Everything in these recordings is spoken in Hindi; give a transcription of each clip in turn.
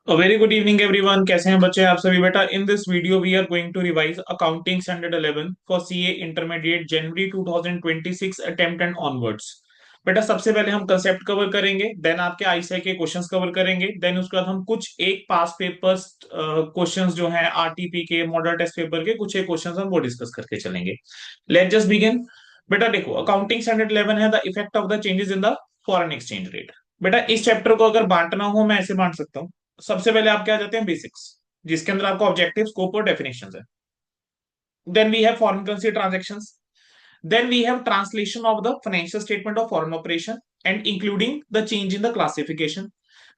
Very good evening everyone. कैसे हैं बच्चे आप सभी? बेटा, in this video we are going to revise accounting standard 11 for CA intermediate January 2026 attempt and onwards. बेटा, सबसे पहले हम कंसेप्ट कवर करेंगे, देन आपके आईसीआई के क्वेश्चंस कवर करेंगे, देन उसके बाद हम कुछ एक पास पेपर्स क्वेश्चंस जो हैं आरटीपी के मॉडल टेस्ट पेपर के कुछ एक क्वेश्चंस हम वो डिस्कस करके चलेंगे। Let just begin. बेटा देखो, अकाउंटिंग स्टैंडर्ड 11 है the effect of the changes in the foreign exchange rate. बेटा, इस चैप्टर को अगर बांटना हो मैं ऐसे बांट सकता हूँ। सबसे पहले आप क्या जाते हैं बेसिक्स, जिसके अंदर आपको ऑब्जेक्टिव, स्कोप और डेफिनेशन है। Then we have foreign currency transactions. Then we have translation of the financial statement of foreign operation and including the change in the classification.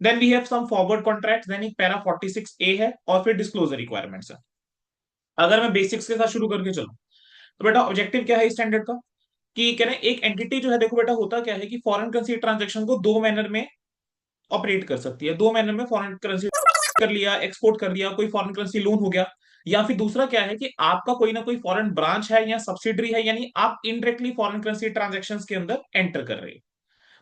Then we have some forward contract, देन एक पैरा 46A है और फिर डिस्क्लोजर रिक्वायरमेंट्स है। अगर मैं बेसिक्स के साथ शुरू करके चलूं तो बेटा ऑब्जेक्टिव क्या है स्टैंडर्ड का, कि कह रहे हैं एक एंटिटी जो है, देखो बेटा होता क्या है कि फॉरेन करेंसी ट्रांजेक्शन को दो मैनर में ऑपरेट कर सकती है। दो मैनर में फॉरेन करेंसी कर लिया, एक्सपोर्ट कर लिया, कोई फॉरेन करेंसी लोन हो गया, या फिर दूसरा क्या है कि आपका कोई ना कोई फॉरेन ब्रांच है या सब्सिडरी है, यानी आप इनडायरेक्टली फॉरेन करेंसी ट्रांजेक्शंस के अंदर एंटर कर रहे हैं।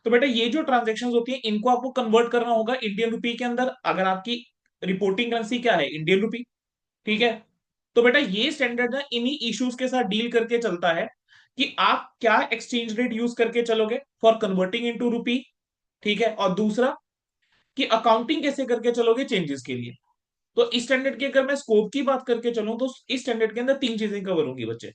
तो बेटा ये जो ट्रांजेक्शंस होती है इनको आपको कन्वर्ट करना होगा इंडियन रुपी के अंदर, अगर आपकी रिपोर्टिंग करेंसी क्या है, इंडियन रुपी। ठीक है। तो बेटा ये स्टैंडर्ड ना इन्हीं इश्यूज के साथ डील करके चलता है कि आप क्या एक्सचेंज रेट यूज करके चलोगे फॉर कन्वर्टिंग इनटू रुपी। ठीक है। और दूसरा कि अकाउंटिंग कैसे करके चलोगे चेंजेस के लिए। तो इस स्टैंडर्ड की अगर मैं स्कोप की बात करके चलूं तो इस स्टैंडर्ड के अंदर तीन चीजें कवर होंगी बच्चे।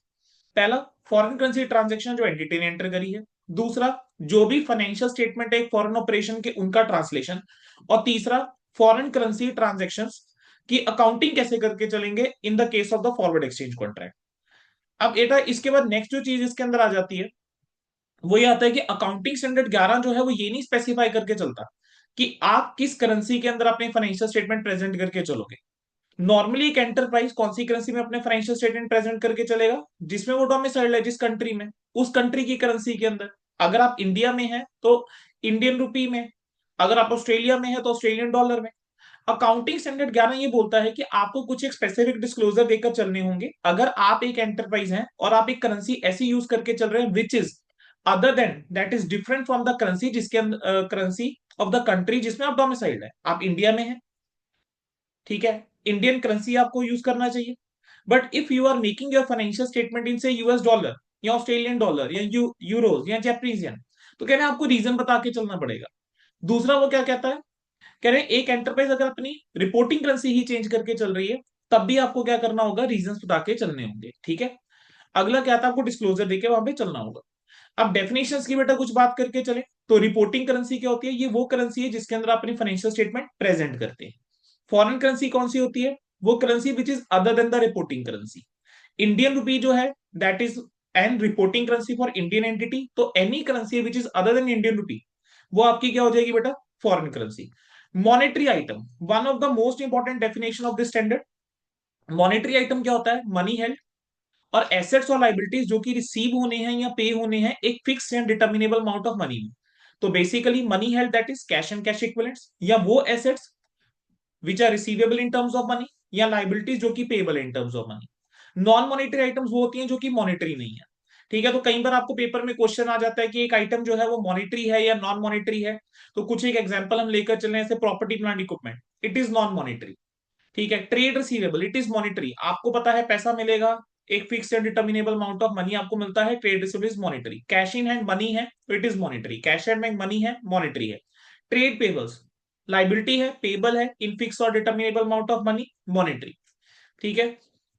पहला, फॉरेन करेंसी ट्रांजैक्शन जो एंटिटी ने एंटर करी है। दूसरा, जो भी फाइनेंशियल स्टेटमेंट है फॉरेन ऑपरेशन के उनका ट्रांसलेशन। और तीसरा, फॉरेन करेंसी ट्रांजैक्शंस की अकाउंटिंग कैसे करके चलेंगे in the case of the forward exchange contract. अब बेटा इसके बाद नेक्स्ट जो चीज इसके अंदर आ जाती है वो ये आता है कि अकाउंटिंग स्टैंडर्ड 11 जो है वो ये नहीं स्पेसिफाई करके चलता कि आप किस करेंसी के अंदर अपने फाइनेंशियल स्टेटमेंट प्रेजेंट करके चलोगे। नॉर्मली एक एंटरप्राइज कौन सी करेंसी में अपने फाइनेंशियल स्टेटमेंट प्रेजेंट करके चलेगा, जिसमें वो डोमिसाइल्ड है, जिस कंट्री में, उस कंट्री की करेंसी के अंदर। अगर आप इंडिया में हैं तो इंडियन रुपी में, अगर आप ऑस्ट्रेलिया में है तो ऑस्ट्रेलियन डॉलर में। अकाउंटिंग स्टैंडर्ड 11 ये बोलता है कि आपको कुछ एक स्पेसिफिक डिस्क्लोजर देकर चलने होंगे अगर आप एक एंटरप्राइज हैं और आप एक करेंसी ऐसी यूज करके चल रहे हैं विच is other then that is different from the currency जिसके अंदर करेंसी ऑफ द कंट्री जिसमें आप डोमिसाइल्ड है। आप इंडिया में हैं, ठीक है, इंडियन करेंसी आपको यूज करना चाहिए। But if you are making your financial statement in से यूएस डॉलर या ऑस्ट्रेलियन डॉलर या यूरोज या जैपनीज येन, तो कह रहे हैं आपको रीजन बता के चलना पड़ेगा। दूसरा वो क्या कहता है, कह रहे हैं एक एंटरप्राइज अगर अपनी रिपोर्टिंग करेंसी ही चेंज करके चल रही है तब भी आपको क्या करना होगा, रीजन बता के चलने होंगे। ठीक है। अगला क्या था, आपको डिस्क्लोजर देके वहां पे चलना होगा। अब डेफिनेशंस की बेटा कुछ बात करके चले तो रिपोर्टिंग करेंसी क्या होती है, ये वो करेंसी है जिसके अंदर अपनी फाइनेंशियल स्टेटमेंट प्रेजेंट करते हैं। फॉरेन करेंसी कौन सी होती है, वो currency which is other than the reporting currency. Indian rupee जो है that is an reporting currency for Indian entity, तो any currency which is other than Indian rupee वो आपकी क्या हो जाएगी बेटा, foreign currency. Monetary item, one of the most important definition of this standard. Monetary item क्या होता है, मनी हेल्ड और एसेट्स और लाइबिलिटीज जो कि रिसीव होने हैं या पे होने हैं एक फिक्स या डिटर्मिनेबल अमाउंट ऑफ मनी में। तो basically money held that is cash and cash equivalents, या वो assets which are receivable in terms of money, या लाइबिलिटीज जो कि payable in terms of money. Non monetary items वो होती हैं जो कि मॉनेटरी नहीं है। ठीक है। तो कई बार आपको पेपर में क्वेश्चन आ जाता है कि एक आइटम जो है वो मॉनेटरी है या नॉन मॉनेटरी है। तो कुछ एक एग्जांपल हम लेकर चले, जैसे property plant equipment, it is non monetary. ठीक है। Trade receivable, it is monetary, आपको पता है पैसा मिलेगा, एक fix and determinable amount of money आपको मिलता है, trade receivable is monetary. Cash in hand money है तो it is monetary, cash and bank money है, मॉनेटरी है। ट्रेड पेबल्स, लाइबिलिटी है, पेबल है इन फिक्स और determinable amount of money, monetary. ठीक है।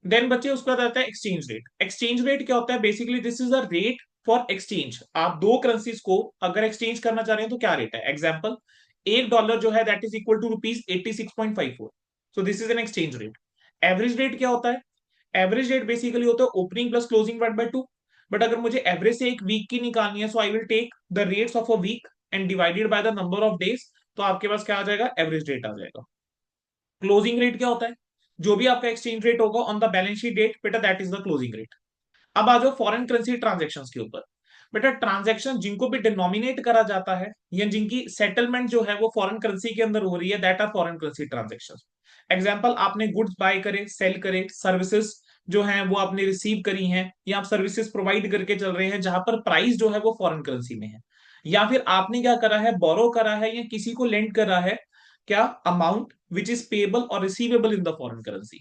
देन बच्चे उसके बाद आता है एक्सचेंज रेट। एक्सचेंज रेट क्या होता है, basically this is a rate for exchange. आप दो करेंसीज को अगर एक्सचेंज करना चाह रहे हैं तो क्या रेट है, एग्जांपल एक डॉलर जो है that is equal to rupees 86.54। So this is an exchange rate. Average rate क्या होता है, एवरेज रेट बेसिकली होता है opening plus closing divide by two. But अगर मुझे एवरेज से एक वीक की निकालनी है so I will take the rates of a week and divided by the number of days, तो आपके पास क्या आ जाएगा, एवरेज रेट आ जाएगा। क्लोजिंग रेट क्या होता है, जो भी आपका एक्सचेंज रेट होगा on the balance sheet date, बेटा that is the closing rate. अब आ जाओ फॉरेन करेंसी ट्रांजेक्शन के ऊपर। बेटा ट्रांजेक्शन जिनको भी डिनोमिनेट करा जाता है या जिनकी सेटलमेंट जो है वो फॉरेन करेंसी के अंदर हो रही है, that are foreign currency transaction. Example, आपने गुड्स बाय करे, सेल करे, सर्विसेज जो है वो आपने रिसीव करी हैं, या आप सर्विसेज प्रोवाइड करके चल रहे हैं जहां पर प्राइस जो है वो फॉरेन करेंसी में है। या फिर आपने क्या करा है, बोरो करा है या किसी को लेंड करा है क्या? अमाउंट विच इज पेबल और receivable in the foreign currency.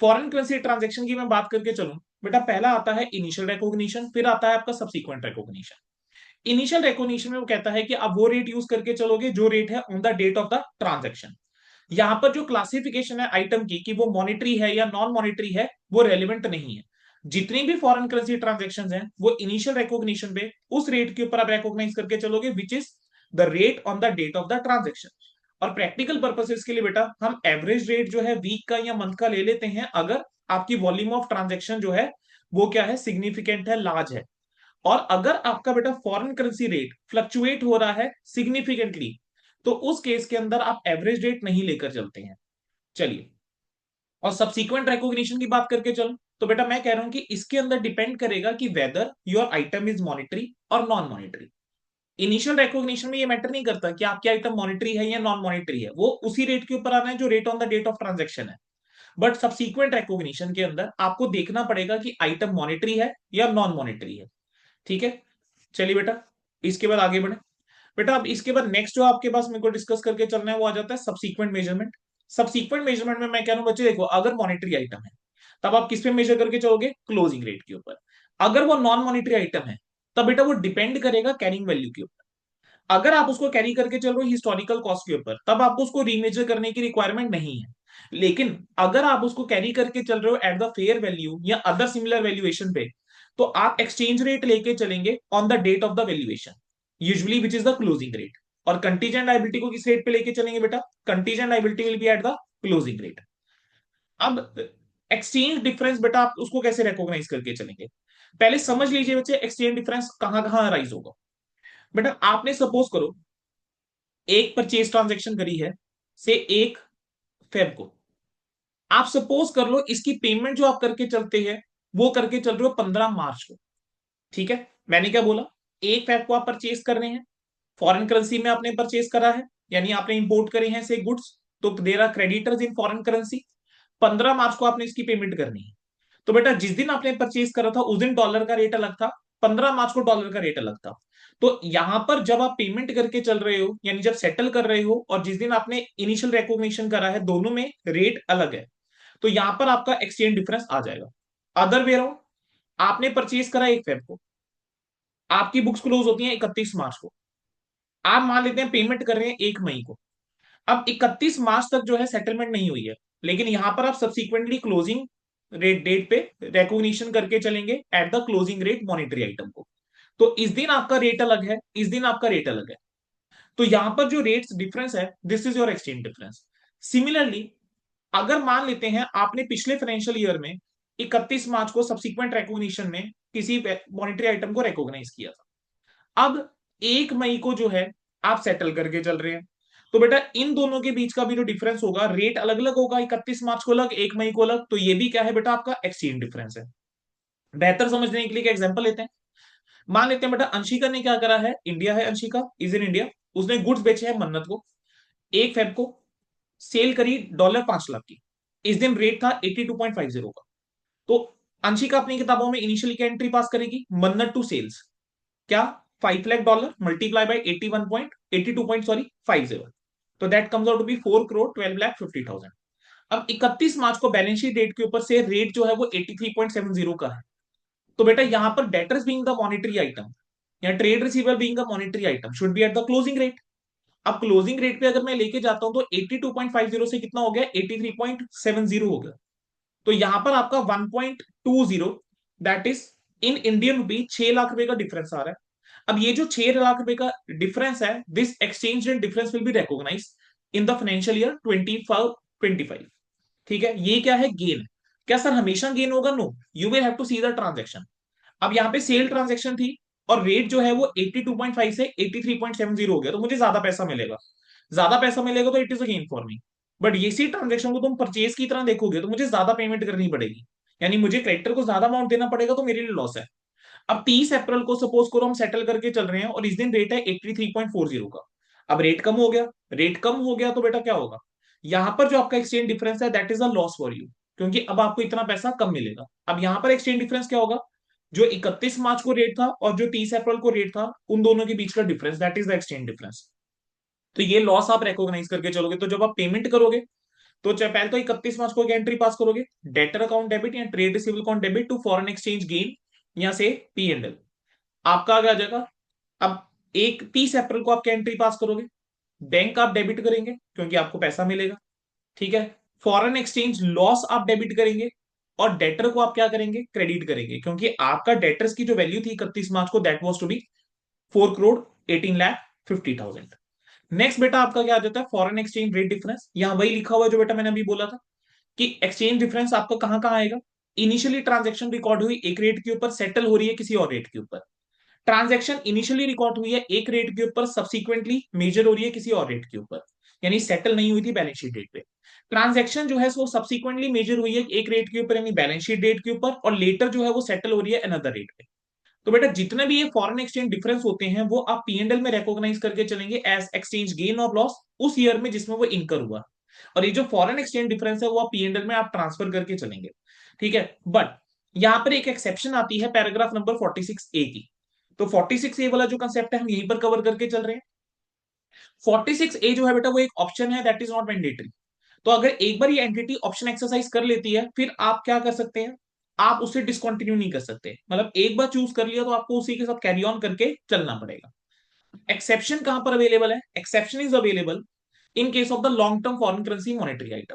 Foreign currency transaction की मैं बात करके चलूं बेटा, पहला आता है इनिशियल रिकॉग्निशन, फिर आता है आपका सब्सिक्वेंट रिकॉग्निशन। इनिशियल रिकॉग्निशन में वो कहता है कि आप वो रेट यूज करके चलोगे जो रेट है on the date of the transaction. यहां पर जो क्लासिफिकेशन है आइटम की कि वो मॉनिटरी है या नॉन मॉनिटरी है, वो रेलिवेंट नहीं है। जितनी भी फॉरेन करेंसी ट्रांजेक्शन हैं वो इनिशियल रिकॉग्निशन पे उस रेट के ऊपर आप रिकॉग्नाइज करके चलोगे which is the rate on the date of the transaction. और प्रैक्टिकल पर्पसेस के लिए बेटा हम एवरेज रेट जो है वीक का या मंथ का ले लेते हैं अगर आपकी वॉल्यूम ऑफ ट्रांजेक्शन जो है वो क्या है, सिग्निफिकेंट है, लार्ज है। और अगर आपका बेटा फॉरेन करेंसी रेट फ्लक्चुएट हो रहा है सिग्निफिकेंटली, तो उस केस के अंदर आप एवरेज रेट नहीं लेकर चलते हैं। चलिए, और सब्सीक्वेंट रिकॉग्निशन की बात करके चलो तो बेटा मैं कह रहा हूं कि इसके अंदर डिपेंड करेगा कि whether your item is monetary और नॉन मॉनिटरी। इनिशियल रिकॉग्निशन में ये मैटर नहीं करता कि आपकी आइटम मॉनिटरी है या नॉन मॉनिटरी है, वो उसी रेट के ऊपर आना है जो rate on the date of transaction है। बट सब्सीक्वेंट रिकॉग्निशन के अंदर आपको देखना पड़ेगा कि आइटम मॉनिटरी है या नॉन मॉनिटरी है। ठीक है, चलिए बेटा, इसके बाद आगे बढ़े। बेटा अब इसके बाद नेक्स्ट जो आपके पास मेरे को डिस्कस करके चलना है वो आ जाता है सब्सीक्वेंट मेजरमेंट। सब्सीक्वेंट मेजरमेंट में मैं कह रहा हूं बच्चे, देखो अगर मॉनिटरी आइटम है तब आप किस पे मेजर करके चलोगे? क्लोजिंग रेट के ऊपर। अगर वो नॉन मॉनिटरी आइटम है तब बेटा वो डिपेंड करेगा कैरिंग वैल्यू के ऊपर। अगर आप उसको कैरी करके चल रहे हो हिस्टोरिकल कॉस्ट के ऊपर तब आपको उसको रीमेजर करने की रिक्वायरमेंट नहीं है। लेकिन अगर आप उसको कैरी करके चल रहे हो एट द फेयर वैल्यू या अदर सिमिलर वैल्यूएशन पे, तो आप एक्सचेंज रेट लेके चलेंगे on the date of the valuation, usually which is the closing rate. और कंटीजेंट लायबिलिटी को किस रेट पे लेके चलेंगे बेटा? Contingent liability will be at the closing rate. अब एक्सचेंज डिफरेंस बेटा आप उसको कैसे रिकॉग्नाइज करके चलेंगे? पहले समझ लीजिए बच्चे एक्सचेंज डिफरेंस कहां कहां राइज होगा। बेटा आपने सपोज करो एक परचेज ट्रांजेक्शन करी है से 1 फेब को। आप सपोज कर लो इसकी पेमेंट जो आप करके चलते हैं वो करके चल रहे हो 15 मार्च को। ठीक है, मैंने क्या बोला? 1 फेब को आप परचेज कर रहे हैं, फॉरेन करेंसी में आपने परचेज करा है, यानी आपने इंपोर्ट करे हैं से गुड्स, तो there are creditors in foreign currency. 15 March को आपने इसकी पेमेंट करनी है। तो बेटा जिस दिन आपने परचेज करा था उस दिन डॉलर का रेट अलग था, 15 मार्च को डॉलर का रेट अलग था। तो यहां पर जब आप पेमेंट करके चल रहे हो यानी जब सेटल कर रहे हो और जिस दिन आपने इनिशियल रिकॉग्निशन करा है, दोनों में रेट अलग है। तो यहां पर आपका एक्सचेंज डिफरेंस आ जाएगा। अदर वे राउंड, आपने परचेज करा 1 फेब को, आपकी बुक्स क्लोज होती हैं 31 मार्च को, आप मान लेते हैं पेमेंट कर रहे हैं 1 मई को। अब 31 मार्च तक जो है सेटलमेंट नहीं हुई है, लेकिन यहां पर आप सब्सिक्वेंटली क्लोजिंग रेट डेट पे रिकॉग्निशन करके चलेंगे at the closing rate monetary item को। तो इस दिन आपका रेट अलग है, इस दिन आपका रेट अलग है। तो यहां पर जो रेट्स डिफरेंस है this is your exchange difference. Similarly अगर मान लेते हैं आपने पिछले फाइनेंशियल ईयर में 31 मार्च को सब्सिक्वेंट रिकॉग्निशन में किसी मॉनिटरी आइटम को रिकॉग्नाइज किया था, अब 1 मई को जो है आप सेटल करके चल रहे हैं, तो बेटा इन दोनों के बीच का भी जो डिफरेंस होगा रेट अलग अलग होगा, 31 मार्च को अलग, 1 मई को अलग। तो ये भी क्या है बेटा? आपका एक्सचेंज डिफरेंस है। बेहतर समझने के लिए एक एग्जांपल लेते हैं। मान लेते हैं बेटा अंशिका ने क्या करा है, इंडिया है अंशिका, इज इन इंडिया, उसने गुड्स बेचे हैं मन्नत को 1 फेब को, सेल करी $5 लाख की। इस दिन रेट था 82.50 का। तो अंशिका अपनी किताबों में इनिशियली क्या एंट्री पास करेगी? मन्नत टू सेल्स, क्या? $5 लाख मल्टीप्लाई बाई 81.82 सॉरी 50, तो that comes out to be 4 crore 12 lakh 50,000। अब 31 मार्च को बैलेंस शीट डेट के ऊपर से रेट जो है वो 83.70 का है। तो बेटा यहां पर debtors being the monetary item या trade receiver being the monetary item should be at the closing rate. अब क्लोजिंग रेट पे अगर मैं लेके जाता हूं तो 82.50 से कितना हो गया? 83.70 हो गया। तो यहां पर आपका 1.20 दैट इज इन इंडियन रुपी 6 लाख रुपए का डिफरेंस आ रहा है। अब ये जो 6 लाख रुपए का डिफरेंस है this exchange rate difference will be recognise in the financial year 25-25। ठीक है, ये क्या है? गेन। क्या सर हमेशा गेन होगा? No, you will have to see the transaction. अब यहाँ पे सेल ट्रांजेक्शन थी और रेट जो है वो 82.5 से 83.70 हो गया, तो मुझे ज्यादा पैसा मिलेगा। ज्यादा पैसा मिलेगा तो it is a gain for me. But इसी ट्रांजेक्शन को तुम परचेज की तरह देखोगे तो मुझे ज्यादा पेमेंट करनी पड़ेगी, यानी मुझे क्रेडिटर को ज्यादा अमाउंट देना पड़ेगा, तो मेरे लिए लॉस है। अब 30 अप्रैल को सपोज करो हम सेटल करके चल रहे हैं और इस दिन रेट है 83.40 का। अब रेट कम हो गया, रेट कम हो गया तो बेटा क्या होगा? यहां पर जो आपका एक्सचेंज डिफरेंस है that is a loss for you, क्योंकि अब आपको इतना पैसा कम मिलेगा। अब यहां पर एक्सचेंज डिफरेंस क्या होगा? जो 31 मार्च को रेट था और जो 30 अप्रैल को रेट था उन दोनों के बीच का difference that is the exchange difference. तो ये लॉस आप रिकॉग्नाइज करके चलोगे। तो जब आप पेमेंट करोगे तो पहले तो 31 मार्च को क्या एंट्री पास करोगे, डेटर अकाउंट डेबिट या trade receivable account debit to foreign exchange gain, यहां से P&L आपका आगे आ जाएगा। अब 30 अप्रैल को आप क्या एंट्री पास करोगे, बैंक आप डेबिट करेंगे क्योंकि आपको पैसा मिलेगा, ठीक है। फॉरेन एक्सचेंज लॉस आप डेबिट करेंगे और डेटर को आप क्या करेंगे, क्रेडिट करेंगे, क्योंकि आपका डेटर्स की जो वैल्यू थी 31 मार्च को that was to be 4,18,50,000। Next बेटा आपका क्या आ जाता है, फॉरेन एक्सचेंज रेट डिफरेंस। यहां वही लिखा हुआ है जो बेटा मैंने अभी बोला था कि एक्सचेंज डिफरेंस आपका कहां कहां आएगा। इनिशियली ट्रांजैक्शन रिकॉर्ड हुई एक रेट के ऊपर, सेटल हो रही है किसी और रेट के ऊपर। ट्रांजैक्शन इनिशियली रिकॉर्ड हुई है एक रेट के ऊपर, सब्सिक्वेंटली मेजर हो रही है किसी और रेट के ऊपर, यानी सेटल नहीं हुई थी बैलेंस शीट डेट पे। ट्रांजैक्शन जो है वो सब्सिक्वेंटली मेजर हुई है एक रेट के ऊपर यानी बैलेंस शीट डेट के ऊपर, और लेटर जो है वो सेटल हो रही है अनदर रेट पे। तो बेटा जितने भी ये फॉरेन एक्सचेंज डिफरेंस होते हैं वो आप P&L में रिकॉग्नाइज करके चलेंगे एज एक्सचेंज गेन और लॉस उस ईयर में जिसमें वो इनकर हुआ। और ये जो फॉरेन एक्सचेंज डिफरेंस है वो आप P&L में आप ट्रांसफर करके चलेंगे, ठीक है। बट यहां पर एक एक्सेप्शन आती है पैराग्राफ नंबर 46A की। तो 46A वाला जो कंसेप्ट है हम यहीं पर कवर करके चल रहे हैं। 46A जो है बेटा वो एक ऑप्शन है, दैट इज नॉट मैंडेटरी। तो अगर एक बार ये एंटिटी ऑप्शन एक्सरसाइज कर लेती है फिर आप क्या कर सकते हैं, आप उसे डिसकंटिन्यू नहीं कर सकते। मतलब एक बार चूज कर लिया तो आपको उसी के साथ कैरी ऑन करके चलना पड़ेगा। एक्सेप्शन कहां पर अवेलेबल है, exception is available in case of the long term foreign currency monetary item,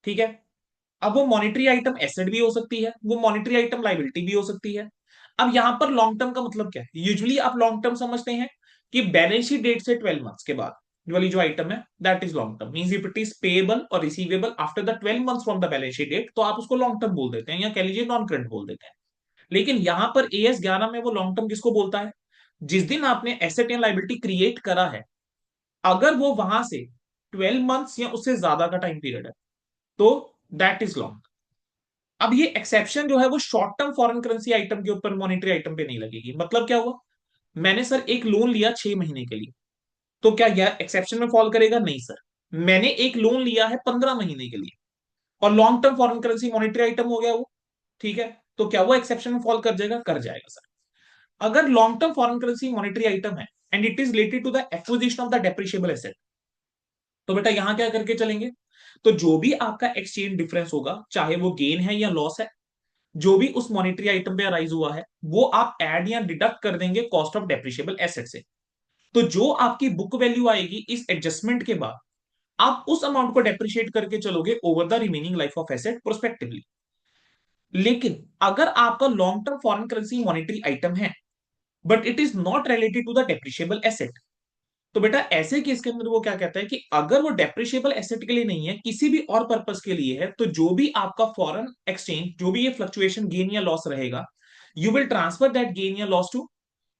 ठीक है। अब वो मॉनेटरी आइटम एसेट भी हो सकती है, वो मॉनेटरी आइटम लाइबिलिटी भी हो सकती है। अब यहां पर लॉन्ग टर्म का मतलब क्या है, यूजुअली आप लॉन्ग टर्म समझते हैं कि बैलेंस शीट डेट से 12 मंथ्स के बाद वाली जो आइटम है that is long term, means if it is payable और receivable after the 12 months from the balance sheet date तो आप उसको लॉन्ग टर्म बोल देते हैं या कह लीजिए नॉन करंट बोल देते हैं। लेकिन यहां पर AS 11 में वो लॉन्ग टर्म किसको बोलता है, जिस दिन आपने एसेट या लाइबिलिटी क्रिएट करा है, अगर वो वहां से 12 मंथ्स या उससे ज्यादा का टाइम पीरियड है तो दैट इज लॉन्ग। अब ये एक्सेप्शन जो है वो short term foreign currency item के ऊपर मॉनेटरी आइटम पे नहीं लगेगी। मतलब क्या हुआ, मैंने सर एक लोन लिया 6 महीने के लिए, तो क्या यह एक्सेप्शन में फॉल करेगा, नहीं सर। मैंने एक लोन लिया है 15 महीने के लिए और long term foreign currency monetary item हो गया वो, ठीक है। तो क्या वो एक्सेप्शन में फॉल कर जाएगा, कर जाएगा सर। अगर long term foreign currency monetary item है and it is related to the acquisition of the depreciable asset, तो बेटा यहां क्या करके चलेंगे, तो जो भी आपका एक्सचेंज डिफरेंस होगा चाहे वो गेन है या लॉस है, जो भी उस मॉनेटरी आइटम पे अराइज हुआ है वो आप ऐड या डिडक्ट कर देंगे कॉस्ट ऑफ डेप्रिशिएबल एसेट से। तो जो आपकी बुक वैल्यू आएगी इस एडजस्टमेंट के बाद आप उस अमाउंट को डेप्रिशिएट करके चलोगे over the remaining life of asset prospectively. लेकिन अगर आपका long term foreign currency monetary item है but it is not related to the depreciable asset, तो बेटा ऐसे केस के अंदर वो क्या कहता है कि अगर वो डेप्रिशिएबल एसेट के लिए नहीं है किसी भी और पर्पस के लिए है, तो जो भी आपका फॉरेन एक्सचेंज जो भी ये फ्लक्चुएशन गेन या लॉस रहेगा, you will transfer that gain या loss to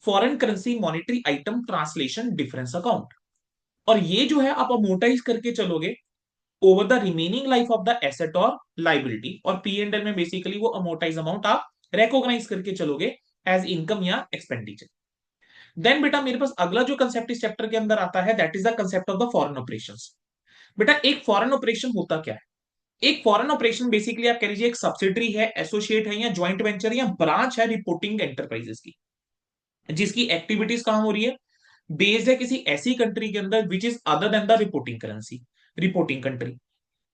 foreign currency monetary item translation difference account. और ये जो है आप अमोर्टाइज करके चलोगे over the remaining life of the asset और लाइबिलिटी, और P&L में बेसिकली वो अमोर्टाइज अमाउंट आप रेकॉग्नाइज करके चलोगे एज इनकम या एक्सपेंडिचर। देन बेटा मेरे पास अगला जो कंसेप्ट इस चैप्टर के अंदर आता है that is the concept of the foreign operations. बेटा एक फॉरेन ऑपरेशन होता क्या है, एक फॉरेन ऑपरेशन बेसिकली आप कह लीजिए एक सब्सिडरी है, एसोसिएट है या ज्वाइंट वेंचर या ब्रांच है रिपोर्टिंग एंटरप्राइजेस की, जिसकी एक्टिविटीज कहां हो रही है, बेस्ड है किसी ऐसी कंट्री के अंदर विच is other than the reporting currency, reporting country.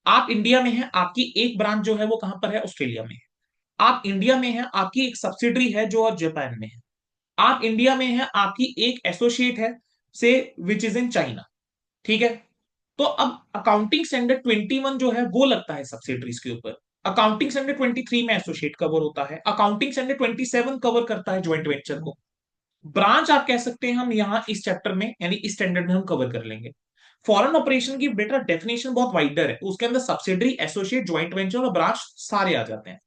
आप इंडिया में है, आपकी एक ब्रांच जो है वो कहां पर है, ऑस्ट्रेलिया में है। आप इंडिया में है, आपकी एक सब्सिडरी है जो जापान में है। आप इंडिया में है, आपकी एक एसोसिएट है से विच इज इन चाइना, ठीक है। तो अब अकाउंटिंग स्टैंडर्ड 21 जो है वो लगता है सब्सिडरीज के ऊपर। अकाउंटिंग स्टैंडर्ड 23 में एसोसिएट कवर होता है, अकाउंटिंग स्टैंडर्ड 27 कवर करता है ज्वाइंट वेंचर को। ब्रांच आप कह सकते हैं हम यहाँ इस चैप्टर में यानी इस स्टैंडर्ड में हम कवर कर लेंगे। फॉरेन ऑपरेशन की बेटा डेफिनेशन बहुत वाइडर है, उसके अंदर सब्सिडरी, एसोसिएट, ज्वाइंट वेंचर और ब्रांच सारे आ जाते हैं।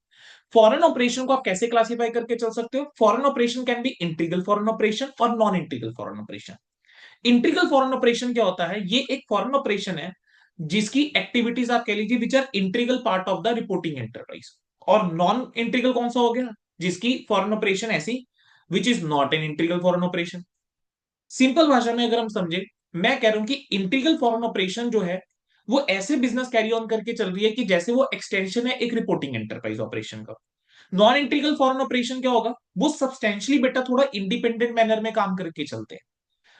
फॉरेन ऑपरेशन को आप कैसे क्लासिफाई करके चल सकते हो, foreign operation can be integral foreign operation और non integral foreign operation. Integral foreign operation क्या होता है, ये एक फॉरेन ऑपरेशन है जिसकी एक्टिविटीज आप कह लीजिए which are integral part of the reporting enterprise. और नॉन इंटीग्रल कौन सा हो गया, जिसकी फॉरेन ऑपरेशन ऐसी which is not an integral foreign operation. Simple भाषा में अगर हम समझे, मैं कह रहा हूं कि इंटीग्रल फॉरेन ऑपरेशन जो है वो ऐसे बिजनेस कैरी ऑन करके चल रही है कि जैसे वो एक्सटेंशन है एक रिपोर्टिंग एंटरप्राइज ऑपरेशन का। नॉन इंटीग्रल फॉरेन ऑपरेशन क्या होगा, वो सब्सटेंशियली बेटा थोड़ा इंडिपेंडेंट मैनर में काम करके चलते हैं।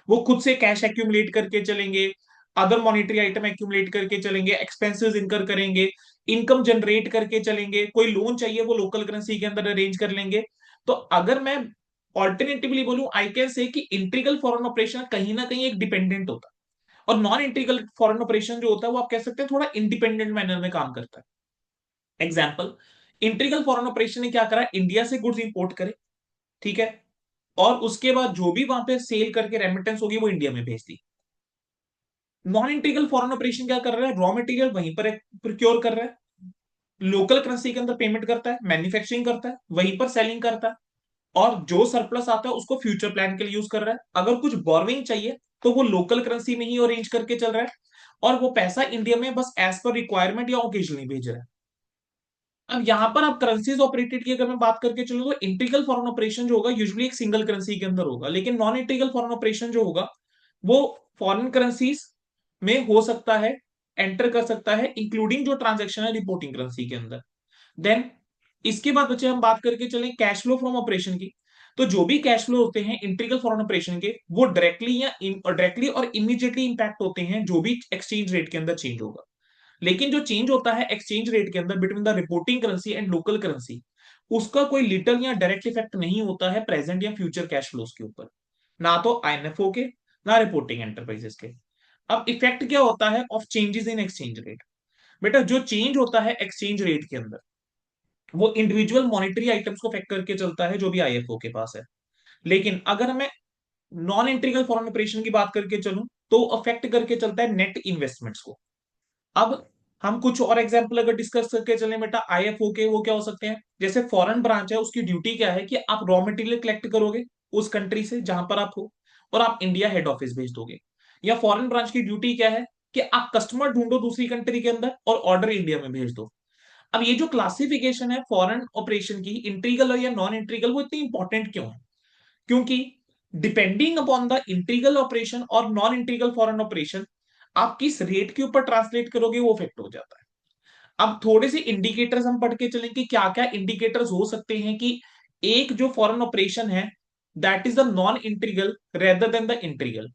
वो खुद से कैश एक्यूमुलेट करके चलेंगे, अदर मॉनेटरी आइटम एक्यूमुलेट करके चलेंगे, एक्सपेंसेस इनकर करेंगे, इनकम जनरेट करके चलेंगे, कोई लोन चाहिए वो लोकल करेंसी के अंदर अरेंज कर लेंगे। तो अगर मैं ऑल्टरनेटिवली बोलूं, आई कैन से कि इंटीग्रल फॉरेन ऑपरेशन कहीं ना कहीं एक डिपेंडेंट होता है, और नॉन इंटीग्रल फॉरेन ऑपरेशन जो होता है वो आप कह सकते हैं थोड़ा इंडिपेंडेंट मैनर में काम करता है। एग्जाम्पल, इंटीग्रल फॉरेन ऑपरेशन ने क्या करा, इंडिया से गुड्स इंपोर्ट करे, ठीक है, और उसके बाद जो भी वहां पे सेल करके रेमिटेंस होगी वो इंडिया में भेज दी। नॉन इंटीग्रल फॉरेन ऑपरेशन क्या कर रहा है, रॉ मटेरियल वहीं पर प्रोक्योर कर रहा है, लोकल करेंसी के अंदर पेमेंट करता है, मैन्युफैक्चरिंग करता है, वहीं पर सेलिंग करता है, और जो सरप्लस आता है उसको फ्यूचर प्लान के लिए यूज कर रहा है। अगर कुछ बोरविंग चाहिए तो वो लोकल करेंसी में ही अरेंज करके चल रहा है, और वो पैसा इंडिया में बस एज पर रिक्वायरमेंट या ओकेजनली भेज रहा है। अब यहां पर आप करेंसीज ऑपरेटेड की अगर मैं बात करके चलूं, तो इंटीग्रल फॉरेन ऑपरेशन जो होगा यूजुअली एक सिंगल करेंसी के अंदर होगा, लेकिन नॉन इंटीग्रल फॉरेन ऑपरेशन जो होगा वो फॉरेन करेंसीज में हो सकता है, एंटर कर सकता है, इंक्लूडिंग जो ट्रांजेक्शन है रिपोर्टिंग करेंसी के अंदर। देन इसके बाद बच्चे हम बात करके चलें कैश फ्लो फ्रॉम ऑपरेशन की। तो जो भी कैश फ्लो होते हैं इंटीग्रल फॉरेन ऑपरेशन के, वो डायरेक्टली और इमीडिएटली इंपैक्ट होते हैं जो भी एक्सचेंज रेट के अंदर चेंज होगा। लेकिन जो चेंज होता है एक्सचेंज रेट के अंदर between the reporting currency and local currency, उसका कोई लिटल या डायरेक्ट इफेक्ट नहीं होता है प्रेजेंट या फ्यूचर कैश फ्लोज के ऊपर, ना तो आईएनएफओ के, ना रिपोर्टिंग एंटरप्राइजेस के। अब इफेक्ट क्या होता है of changes in exchange rate? बेटा जो चेंज होता है एक्सचेंज रेट के अंदर, वो इंडिविजुअल मॉनेटरी आइटम्स को अफेक्ट करके चलता है जो भी आईएफओ के पास है। लेकिन अगर मैं नॉन इंटीग्रल फॉरेन ऑपरेशन की बात करके चलूं, तो अफेक्ट करके चलता है नेट इन्वेस्टमेंट्स को। अब हम कुछ और एग्जांपल अगर डिस्कस करके चलें बेटा आईएफओ के, वो क्या हो सकते हैं, जैसे फॉरेन ब्रांच है उसकी ड्यूटी क्या है कि आप रॉ मटेरियल कलेक्ट करोगे उस कंट्री से जहां पर आप हो, और आप इंडिया हेड ऑफिस भेज दोगे। या फॉरेन ब्रांच की ड्यूटी क्या है कि आप कस्टमर ढूंढो दूसरी कंट्री के अंदर और ऑर्डर इंडिया में भेज दो। अब ये जो क्लासिफिकेशन है फॉरेन ऑपरेशन की, इंट्रीगल या नॉन इंट्रीगल, वो इतनी इंपॉर्टेंट क्यों है? क्योंकि depending upon the integral operation और नॉन इंट्रीगल फॉरेन ऑपरेशन, आप किस रेट के ऊपर ट्रांसलेट करोगे वो इफेक्ट हो जाता है। अब थोड़े से इंडिकेटर्स हम पढ़ के चलें कि क्या क्या इंडिकेटर्स हो सकते हैं कि एक जो फॉरेन ऑपरेशन है that is the non integral rather than the integral.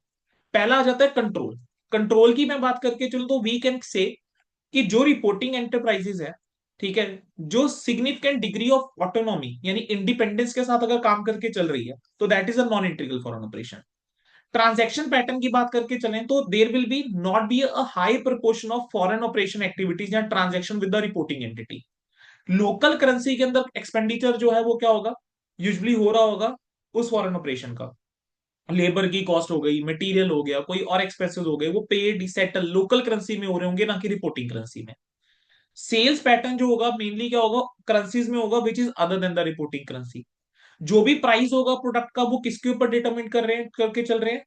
पहला आ जाता है कंट्रोल। कंट्रोल की मैं बात करके चलूं तो वी कैन से कि जो रिपोर्टिंग एंटरप्राइजेस है, ठीक है, जो सिग्निफिकेंट डिग्री ऑफ ऑटोनॉमी यानी इंडिपेंडेंस के साथ अगर काम करके चल रही है, तो that is a non integral foreign operation. Transaction pattern की बात करके चलें तो there will be not be a high proportion of foreign operation activities या transaction with the reporting entity. Local currency के अंदर एक्सपेंडिचर जो है वो क्या होगा, यूजुअली हो रहा होगा उस फॉरेन ऑपरेशन का, लेबर की कॉस्ट हो गई, मटेरियल हो गया, कोई और एक्सपेंसेस हो गए, वो पेड सेटल लोकल करेंसी में हो रहे होंगे, ना कि रिपोर्टिंग करेंसी में। सेल्स पैटर्न जो होगा मेनली क्या होगा, करेंसीज में होगा विच is other than the reporting currency. जो भी प्राइस होगा प्रोडक्ट का वो किसके ऊपर डिटरमिन कर रहे हैं करके चल रहे हैं,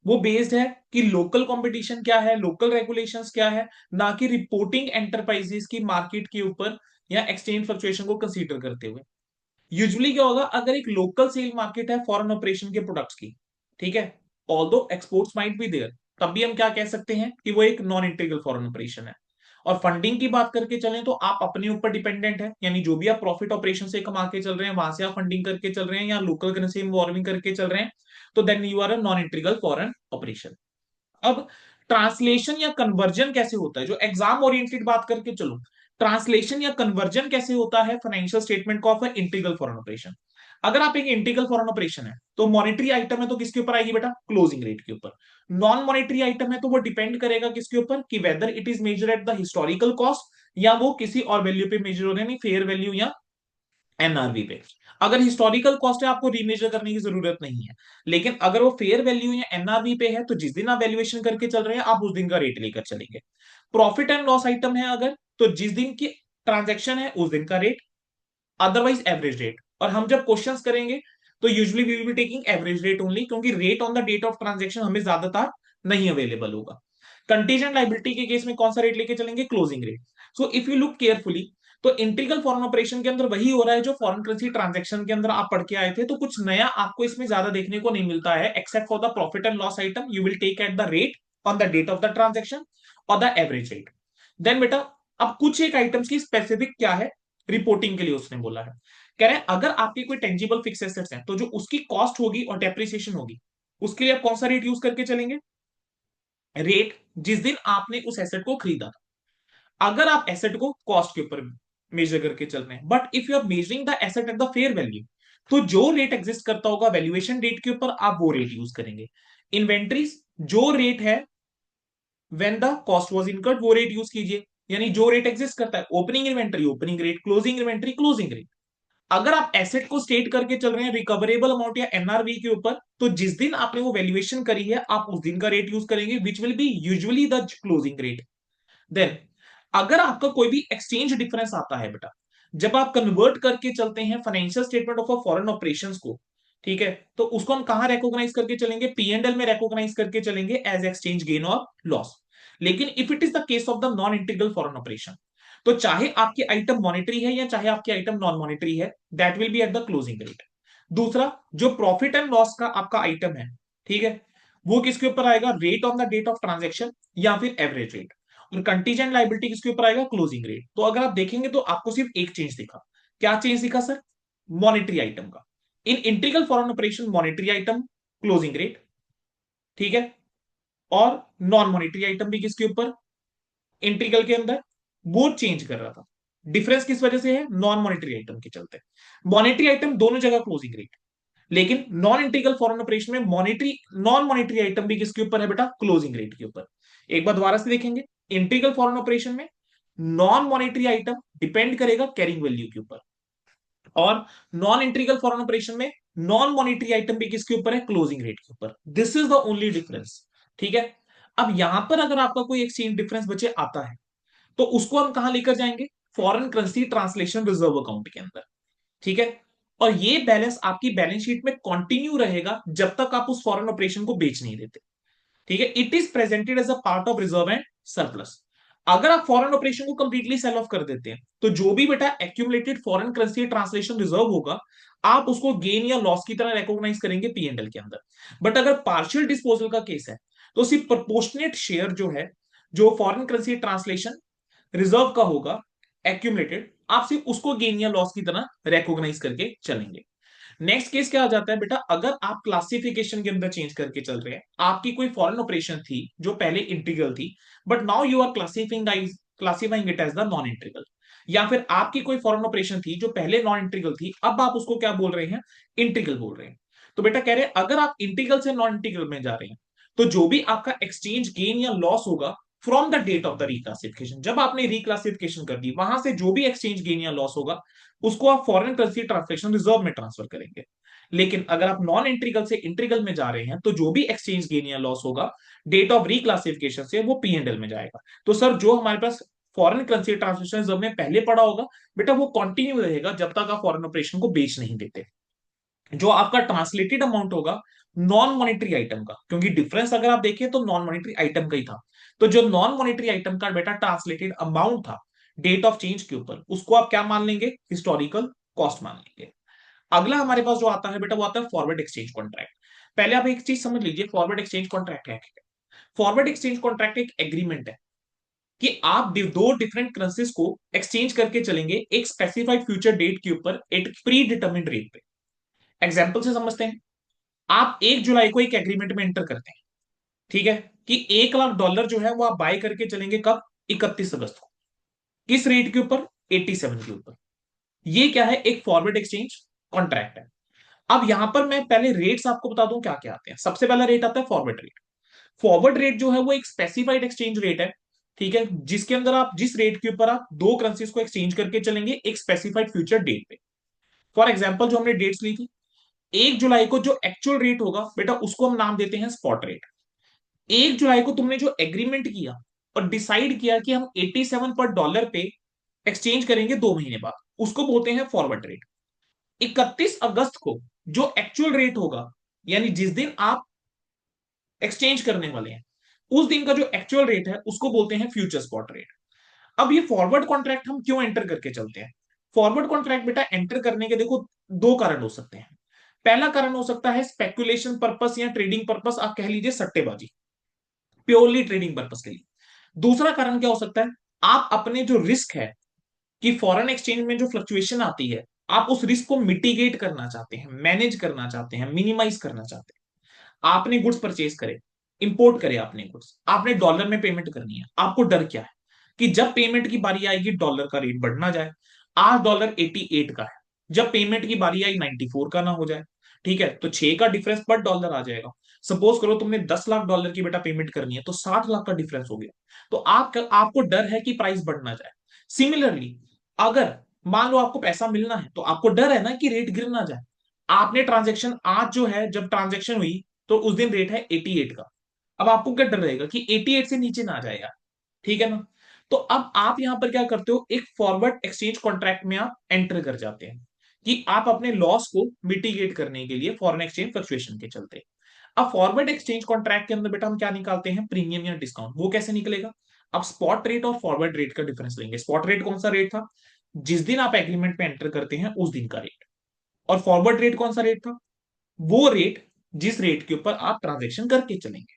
वो बेस्ड है कि लोकल कंपटीशन क्या है, लोकल रेगुलेशंस क्या है, ना कि रिपोर्टिंग एंटरप्राइजेस की मार्केट के ऊपर या एक्सचेंज फ्लक्चुएशन को कंसीडर करते हुए। यूजुअली क्या होगा, अगर एक लोकल सेल मार्केट है फॉरेन ऑपरेशन के प्रोडक्ट्स की, ठीक है, although exports might be there, तब भी हम क्या कह सकते हैं कि वो एक नॉन इंटीग्रल फॉरेन ऑपरेशन है। और फंडिंग की बात करके चलें तो आप अपने ऊपर डिपेंडेंट है, यानी जो भी आप प्रॉफिट ऑपरेशन से कमा के चल रहे हैं वहां से आप फंडिंग करके चल रहे हैं या लोकल करेंसी में borrowing करके चल रहे हैं, तो then you are a non integral foreign operation. अब ट्रांसलेशन या कन्वर्जन कैसे होता है, जो एग्जाम ओरिएंटेड बात करके चलो, ट्रांसलेशन या कन्वर्जन कैसे होता है फाइनेंशियल स्टेटमेंट का ऑफ इंटीग्रल फॉरेन ऑपरेशन। अगर आप एक इंटीग्रल फॉरेन ऑपरेशन है तो मॉनेटरी आइटम है तो किसके ऊपर आएगी बेटा, क्लोजिंग रेट के ऊपर। नॉन मॉनेटरी आइटम है तो वो डिपेंड करेगा किसके ऊपर, कि whether it is measure at the historical cost या वो किसी और वैल्यू पे मेजर हो रहे हैं, फेयर वैल्यू या एनआरवी पे। अगर हिस्टोरिकल कॉस्ट है आपको रीमेजर करने की जरूरत नहीं है, लेकिन अगर वो फेयर वैल्यू या एनआरवी पे है तो जिस दिन आप वैल्यूएशन करके चल रहे हैं आप उस दिन का रेट लेकर चलेंगे। प्रॉफिट एंड लॉस आइटम है अगर, तो जिस दिन की ट्रांजेक्शन है उस दिन का रेट, अदरवाइज एवरेज रेट। और हम जब क्वेश्चंस करेंगे तो usually we will be taking average rate only, क्योंकि rate on the date of transaction हमें ज्यादातर नहीं अवेलेबल होगा। कंटीजेंट लाइबिलिटी के केस में कौन सा रेट लेके चलेंगे, closing rate. So if you look carefully, तो इंटीग्रल फॉरेन ऑपरेशन के अंदर वही हो रहा है जो फॉरेन करेंसी ट्रांजैक्शन के अंदर आप पढ़ के आए थे, तो कुछ नया आपको इसमें ज्यादा देखने को नहीं मिलता है, except for the profit and loss item you will take at the rate on the date of the transaction और द एवरेज रेट। देन बेटा अब कुछ एक आइटम्स की स्पेसिफिक क्या है रिपोर्टिंग के लिए उसने बोला है, कह रहे हैं अगर आपकी कोई टेंजिबल फिक्स एसेट्स हैं तो जो उसकी कॉस्ट होगी और डेप्रिसिएशन होगी, उसके लिए आप कौन सा रेट यूज करके चलेंगे? रेट जिस दिन आपने उस एसेट को खरीदा था। अगर आप एसेट को कॉस्ट के ऊपर मेजर करके चल रहे हैं, but if you are measuring the asset at the fair value, तो जो रेट एग्जिस्ट करता होगा वैल्यूएशन रेट के ऊपर, आप वो रेट यूज करेंगे। इन्वेंट्रीज जो रेट है when the cost was incurred, वो रेट यूज कीजिए। यानी जो रेट एग्जिस्ट करता है, opening inventory opening rate, closing inventory closing rate. अगर आप एसेट को स्टेट करके चल रहे हैं रिकवरेबल अमाउंट या एनआरवी के ऊपर, तो जिस दिन आपने वो वैल्यूएशन करी है आप उस दिन का रेट यूज करेंगे, which will be usually the closing rate. Then अगर आपका कोई भी एक्सचेंज डिफरेंस आता है बेटा, जब आप कन्वर्ट करके चलते हैं financial statement of a foreign operations को, ठीक है, तो उसको हम कहां रेकॉग्नाइज करके चलेंगे? पी एंड एल में रेकॉग्नाइज करके चलेंगे एज एक्सचेंज गेन और लॉस। लेकिन if it is the case of the non integral foreign operation, तो चाहे आपकी आइटम मॉनेटरी है या चाहे आपकी आइटम नॉन मॉनेटरी है, that will be at the closing rate. दूसरा, जो प्रॉफिट एंड लॉस का आपका आइटम है, ठीक है, वो किसके ऊपर आएगा? Rate on the date of transaction या फिर एवरेज रेट। और कंटीजेंट लाइबिलिटी किसके ऊपर आएगा? Closing rate. तो अगर आप देखेंगे तो आपको सिर्फ एक चेंज दिखा। क्या चेंज दिखा सर? मॉनेटरी आइटम का। In integral foreign operation monetary item closing rate, ठीक है, और नॉन मॉनेटरी आइटम भी किसके ऊपर? इंटीग्रल के अंदर वो चेंज कर रहा था। डिफरेंस किस वजह से है? नॉन मॉनेटरी आइटम के चलते। मॉनेटरी आइटम दोनों जगह क्लोजिंग रेट, लेकिन नॉन इंटीग्रल फॉरेन ऑपरेशन में मॉनेटरी नॉन मॉनेटरी आइटम भी किसके ऊपर है बेटा? क्लोजिंग रेट के ऊपर। एक बार दोबारा से देखेंगे, इंटीग्रल फॉरेन ऑपरेशन में नॉन मॉनेटरी आइटम डिपेंड करेगा कैरिंग वैल्यू के ऊपर, और नॉन इंटीग्रल फॉरेन ऑपरेशन में नॉन मॉनेटरी आइटम भी किसके ऊपर है? क्लोजिंग रेट के ऊपर। This is the only difference, ठीक है। अब यहां पर अगर आपका कोई एक्सचेंज डिफरेंस बचे आता है, तो उसको हम कहां लेकर जाएंगे? Foreign currency translation reserve account के अंदर, ठीक है। और ये बैलेंस आपकी बैलेंस शीट में कंटिन्यू रहेगा जब तक आप उस फॉरेन ऑपरेशन को बेच नहीं देते, ठीक है। It is presented as a part of reserve and surplus. अगर आप फॉरेन ऑपरेशन को कंप्लीटली सेल ऑफ कर देते हैं, तो जो भी बेटा accumulated foreign currency translation reserve होगा, आप उसको गेन या लॉस की तरह रिकॉग्नाइज करेंगे पी एंड एल के अंदर। बट अगर पार्शियल डिस्पोजल का केस है, तो सिर्फ प्रोपोर्शनेट शेयर जो है, जो फॉरेन करेंसी ट्रांसलेशन रिजर्व का होगा एक्यूमुलेटेड, आप सिर्फ उसको गेन या लॉस की तरह रिकॉग्नाइज करके चलेंगे। नेक्स्ट केस क्या आ जाता है बेटा? अगर आप क्लासिफिकेशन के अंदर चेंज करके चल रहे हैं, आपकी कोई फॉरेन ऑपरेशन थी जो पहले इंटीग्रल थी, but now you are classifying it as the non integral. या फिर आपकी कोई फॉरेन ऑपरेशन थी जो पहले नॉन इंटीग्रल थी, अब आप उसको क्या बोल रहे हैं? इंटीग्रल बोल रहे हैं। तो बेटा कह रहे हैं अगर आप इंटीग्रल से नॉन इंटीग्रल में जा रहे हैं, तो जो भी आपका एक्सचेंज गेन या लॉस होगा from the date of the reclassification, जब आपने रिक्लासिफिकेशन कर दी, वहां से जो भी एक्सचेंज गेन या लॉस होगा, उसको आप फॉरेन करेंसी ट्रांसलेशन रिजर्व में ट्रांसफर करेंगे। लेकिन अगर आप नॉन इंटीग्रल से इंटीग्रल में जा रहे हैं, तो जो भी एक्सचेंज गेन या लॉस होगा डेट ऑफ रिक्लासिफिकेशन से, वो पी एंड एल में जाएगा। तो सर जो हमारे पास फॉरेन करेंसी ट्रांसलेशन रिजर्व में पहले पड़ा होगा बेटा, वो कंटिन्यू रहेगा जब तक आप फॉरेन ऑपरेशन को बेच नहीं देते। जो आपका ट्रांसलेटेड अमाउंट होगा नॉन मॉनेटरी आइटम का, क्योंकि डिफरेंस अगर आप देखें तो नॉन मॉनेटरी आइटम का ही था, तो जो नॉन मॉनेटरी आइटम का बेटा ट्रांसलेटेड अमाउंट था डेट ऑफ चेंज के ऊपर, उसको आप क्या मान लेंगे? हिस्टोरिकल कॉस्ट मान लेंगे। अगला हमारे पास जो आता है बेटा, वो आता है फॉरवर्ड एक्सचेंज कॉन्ट्रैक्ट। पहले आप एक चीज समझ लीजिए, फॉरवर्ड एक्सचेंज कॉन्ट्रैक्ट है। फॉरवर्ड एक्सचेंज कॉन्ट्रैक्ट एक एग्रीमेंट है कि आप दो डिफरेंट करेंसीज को एक्सचेंज करके चलेंगे एक स्पेसिफाइड फ्यूचर डेट के ऊपर एक प्री डिटर्मिन्ड रेट पे। एग्जाम्पल से समझते हैं। आप 1 जुलाई को एक एग्रीमेंट में एंटर करते हैं, ठीक है, कि $1 लाख जो है वो आप बाय करके चलेंगे कब? 31 अगस्त को। किस रेट के ऊपर? 87 के ऊपर। ये क्या है? एक फॉरवर्ड एक्सचेंज कॉन्ट्रैक्ट है। अब यहां पर मैं पहले रेट्स आपको बता दूं क्या क्या आते हैं। सबसे पहला रेट आता है फॉरवर्ड रेट। फॉरवर्ड रेट जो है वो एक स्पेसिफाइड एक्सचेंज रेट है, ठीक है, जिसके अंदर आप जिस रेट के ऊपर आप दो करेंसीज को एक्सचेंज करके चलेंगे एक स्पेसिफाइड फ्यूचर डेट पे। फॉर एग्जाम्पल जो हमने डेट्स ली थी, 1 जुलाई को जो एक्चुअल रेट होगा बेटा, उसको हम नाम देते हैं स्पॉट रेट। 1 जुलाई को तुमने जो एग्रीमेंट किया और डिसाइड किया कि हम 87 पर डॉलर पे एक्सचेंज करेंगे 2 महीने बाद, उसको बोलते हैं फॉरवर्ड रेट। 31 अगस्त को जो एक्चुअल रेट होगा, यानी जिस दिन आप एक्सचेंज करने वाले हैं, उस दिन का जो एक्चुअल रेट है उसको बोलते हैं फ्यूचर स्पॉट रेट। अब ये फॉरवर्ड कॉन्ट्रैक्ट हम क्यों एंटर करके चलते हैं? फॉरवर्ड कॉन्ट्रैक्ट बेटा एंटर करने के देखो दो कारण हो सकते हैं। पहला कारण हो सकता है स्पेकुलेशन पर्पस या ट्रेडिंग पर्पस, आप कह लीजिए सट्टेबाजी, प्योरली ट्रेडिंग पर्पस के लिए। दूसरा कारण क्या हो सकता है? आप अपने जो रिस्क है कि फॉरेन एक्सचेंज में जो फ्लक्चुएशन आती है, आप उस रिस्क को मिटिगेट करना चाहते हैं, मैनेज करना चाहते हैं, मिनिमाइज करना चाहते हैं। आपने गुड्स परचेज करे, इंपोर्ट करे, आपने गुड्स, आपने डॉलर में पेमेंट करनी है। आपको डर क्या है कि जब पेमेंट की बारी आएगी डॉलर का रेट बढ़ ना जाए। आज डॉलर 88 का है, जब पेमेंट की बारी आई 94 का ना हो जाए। ठीक है, तो 6 का डिफरेंस पर डॉलर आ जाएगा। सपोज करो तुमने 10 लाख डॉलर की बेटा पेमेंट करनी है, तो 60 लाख का डिफरेंस हो गया। तो आपको डर है कि प्राइस बढ़ ना जाए। सिमिलरली, अगर मान लो आपको पैसा मिलना है, तो आपको डर है ना कि रेट गिर ना जाए। आपने ट्रांजेक्शन आज जो है, जब ट्रांजेक्शन हुई तो उस दिन रेट है 88 का। अब आपको क्या डर रहेगा कि 88 से नीचे ना आ जाएगा। ठीक है ना। तो अब आप यहां पर क्या करते हो, एक फॉरवर्ड एक्सचेंज कॉन्ट्रैक्ट में आप एंटर कर जाते हैं कि आप अपने लॉस को मिटिगेट करने के लिए फॉरेन एक्सचेंज फ्लक्चुएशन के चलते। अब फॉरवर्ड एक्सचेंज कॉन्ट्रैक्ट के अंदर बेटा हम क्या निकालते हैं, प्रीमियम या डिस्काउंट। वो कैसे निकलेगा, अब स्पॉट रेट और फॉरवर्ड रेट का डिफरेंस लेंगे। स्पॉट रेट कौन सा रेट था, जिस दिन आप एग्रीमेंट में एंटर करते हैं उस दिन का रेट। और फॉरवर्ड रेट कौन सा रेट था, वो रेट जिस रेट के ऊपर आप ट्रांजेक्शन करके चलेंगे।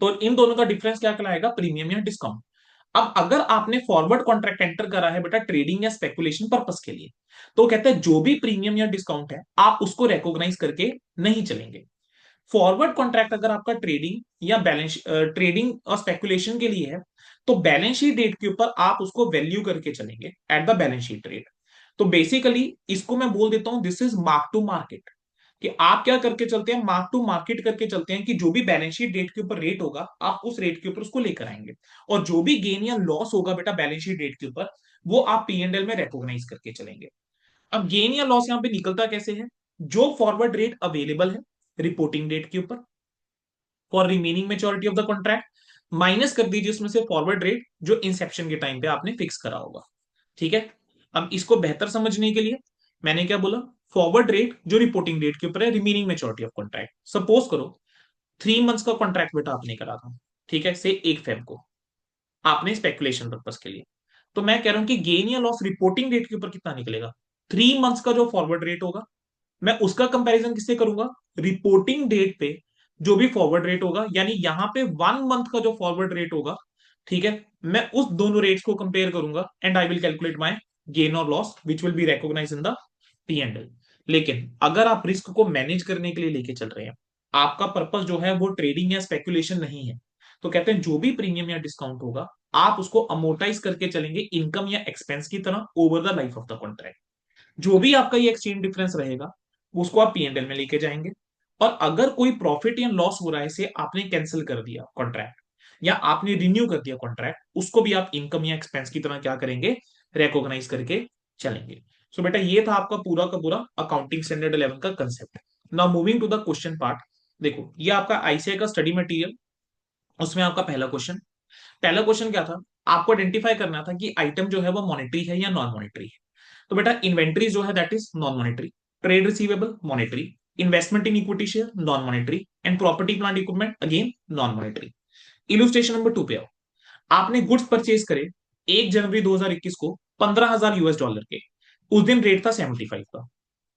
तो इन दोनों का डिफरेंस क्या कहलाएगा, प्रीमियम या डिस्काउंट। अब अगर आपने फॉरवर्ड कॉन्ट्रैक्ट एंटर करा है बेटा ट्रेडिंग या स्पेकुलेशन पर्पस के लिए, तो कहते हैं जो भी प्रीमियम या डिस्काउंट है आप उसको रिकॉग्नाइज करके नहीं चलेंगे। फॉरवर्ड कॉन्ट्रैक्ट अगर आपका ट्रेडिंग या बैलेंस ट्रेडिंग और स्पेकुलेशन के लिए है, तो बैलेंस शीट डेट के ऊपर आप उसको वैल्यू करके चलेंगे at the balance sheet rate. तो बेसिकली इसको मैं बोल देता हूं, this is mark to market. कि आप क्या करके चलते हैं, मार्क टू मार्केट करके चलते हैं कि जो भी बैलेंस शीट डेट के ऊपर रेट होगा आप उस रेट के ऊपर उसको लेकर आएंगे। और जो भी गेन या लॉस होगा बेटा बैलेंस शीट डेट के ऊपर, वो आप पी एंड एल में रिकॉग्नाइज करके चलेंगे। अब गेन या लॉस यहां पे निकलता कैसे है, जो फॉरवर्ड रेट अवेलेबल है रिपोर्टिंग डेट के ऊपर for remaining maturity of the contract, minus कर दीजिए उसमें से फॉरवर्ड रेट जो इंसेप्शन के टाइम पे आपने फिक्स करा होगा। ठीक है। अब इसको बेहतर समझने के लिए मैंने क्या बोला, फॉरवर्ड रेट जो रिपोर्टिंग डेट के ऊपर है remaining maturity of contract. Suppose करो 3 मंथ्स का कॉन्ट्रैक्ट बेटा आपने करा था, ठीक है, से 1 फेब को आपने स्पेकुलेशन पर्पज के लिए। तो मैं कह रहा हूं कि गेन या लॉस रिपोर्टिंग डेट के ऊपर कितना निकलेगा, 3 मंथ्स का जो फॉरवर्ड रेट होगा, मैं उसका कंपैरिजन किससे करूंगा, रिपोर्टिंग डेट पे जो भी फॉरवर्ड रेट होगा, यानी यहां पे 1 मंथ का जो फॉरवर्ड रेट होगा। ठीक है, मैं उस दोनों रेट्स को कंपेयर करूंगा and I will calculate my gain और loss which will be recognise in the P and L. लेकिन अगर आप रिस्क को मैनेज करने के लिए लेके चल रहे हैं, आपका पर्पस जो है वो ट्रेडिंग या स्पेकुलेशन नहीं है, तो कहते हैं जो भी प्रीमियम या डिस्काउंट होगा आप उसको अमोर्टाइज करके चलेंगे इनकम या एक्सपेंस की तरह over the life of the contract. जो भी आपका ये एक्सचेंज डिफरेंस रहेगा उसको आप पी एंड एल में लेके जाएंगे। और अगर कोई प्रॉफिट या लॉस हो रहा है, से आपने कैंसिल कर दिया कॉन्ट्रैक्ट या आपने रिन्यू कर दिया कॉन्ट्रैक्ट, उसको भी आप इनकम या एक्सपेंस की तरह क्या करेंगे, रिकॉग्नाइज करके चलेंगे। सो बेटा ये था आपका पूरा का पूरा अकाउंटिंग स्टैंडर्ड 11 का concept. Now moving to the question part. देखो ये आपका आईसीआई का स्टडी मटेरियल, उसमें आपका पहला क्वेश्चन क्या था, आपको आइडेंटिफाई करना था कि आइटम जो है वो मॉनेटरी है या नॉन मॉनेटरी है। तो बेटा इन्वेंट्री जो है that is non monetary, trade receivable monetary, investment in equity share non monetary, and property plant equipment again non monetary. Illustration number 2 पे आओ। आपने गुड्स परचेज करे 1 जनवरी 2021 को $15,000 के। उस दिन रेट था 75 का।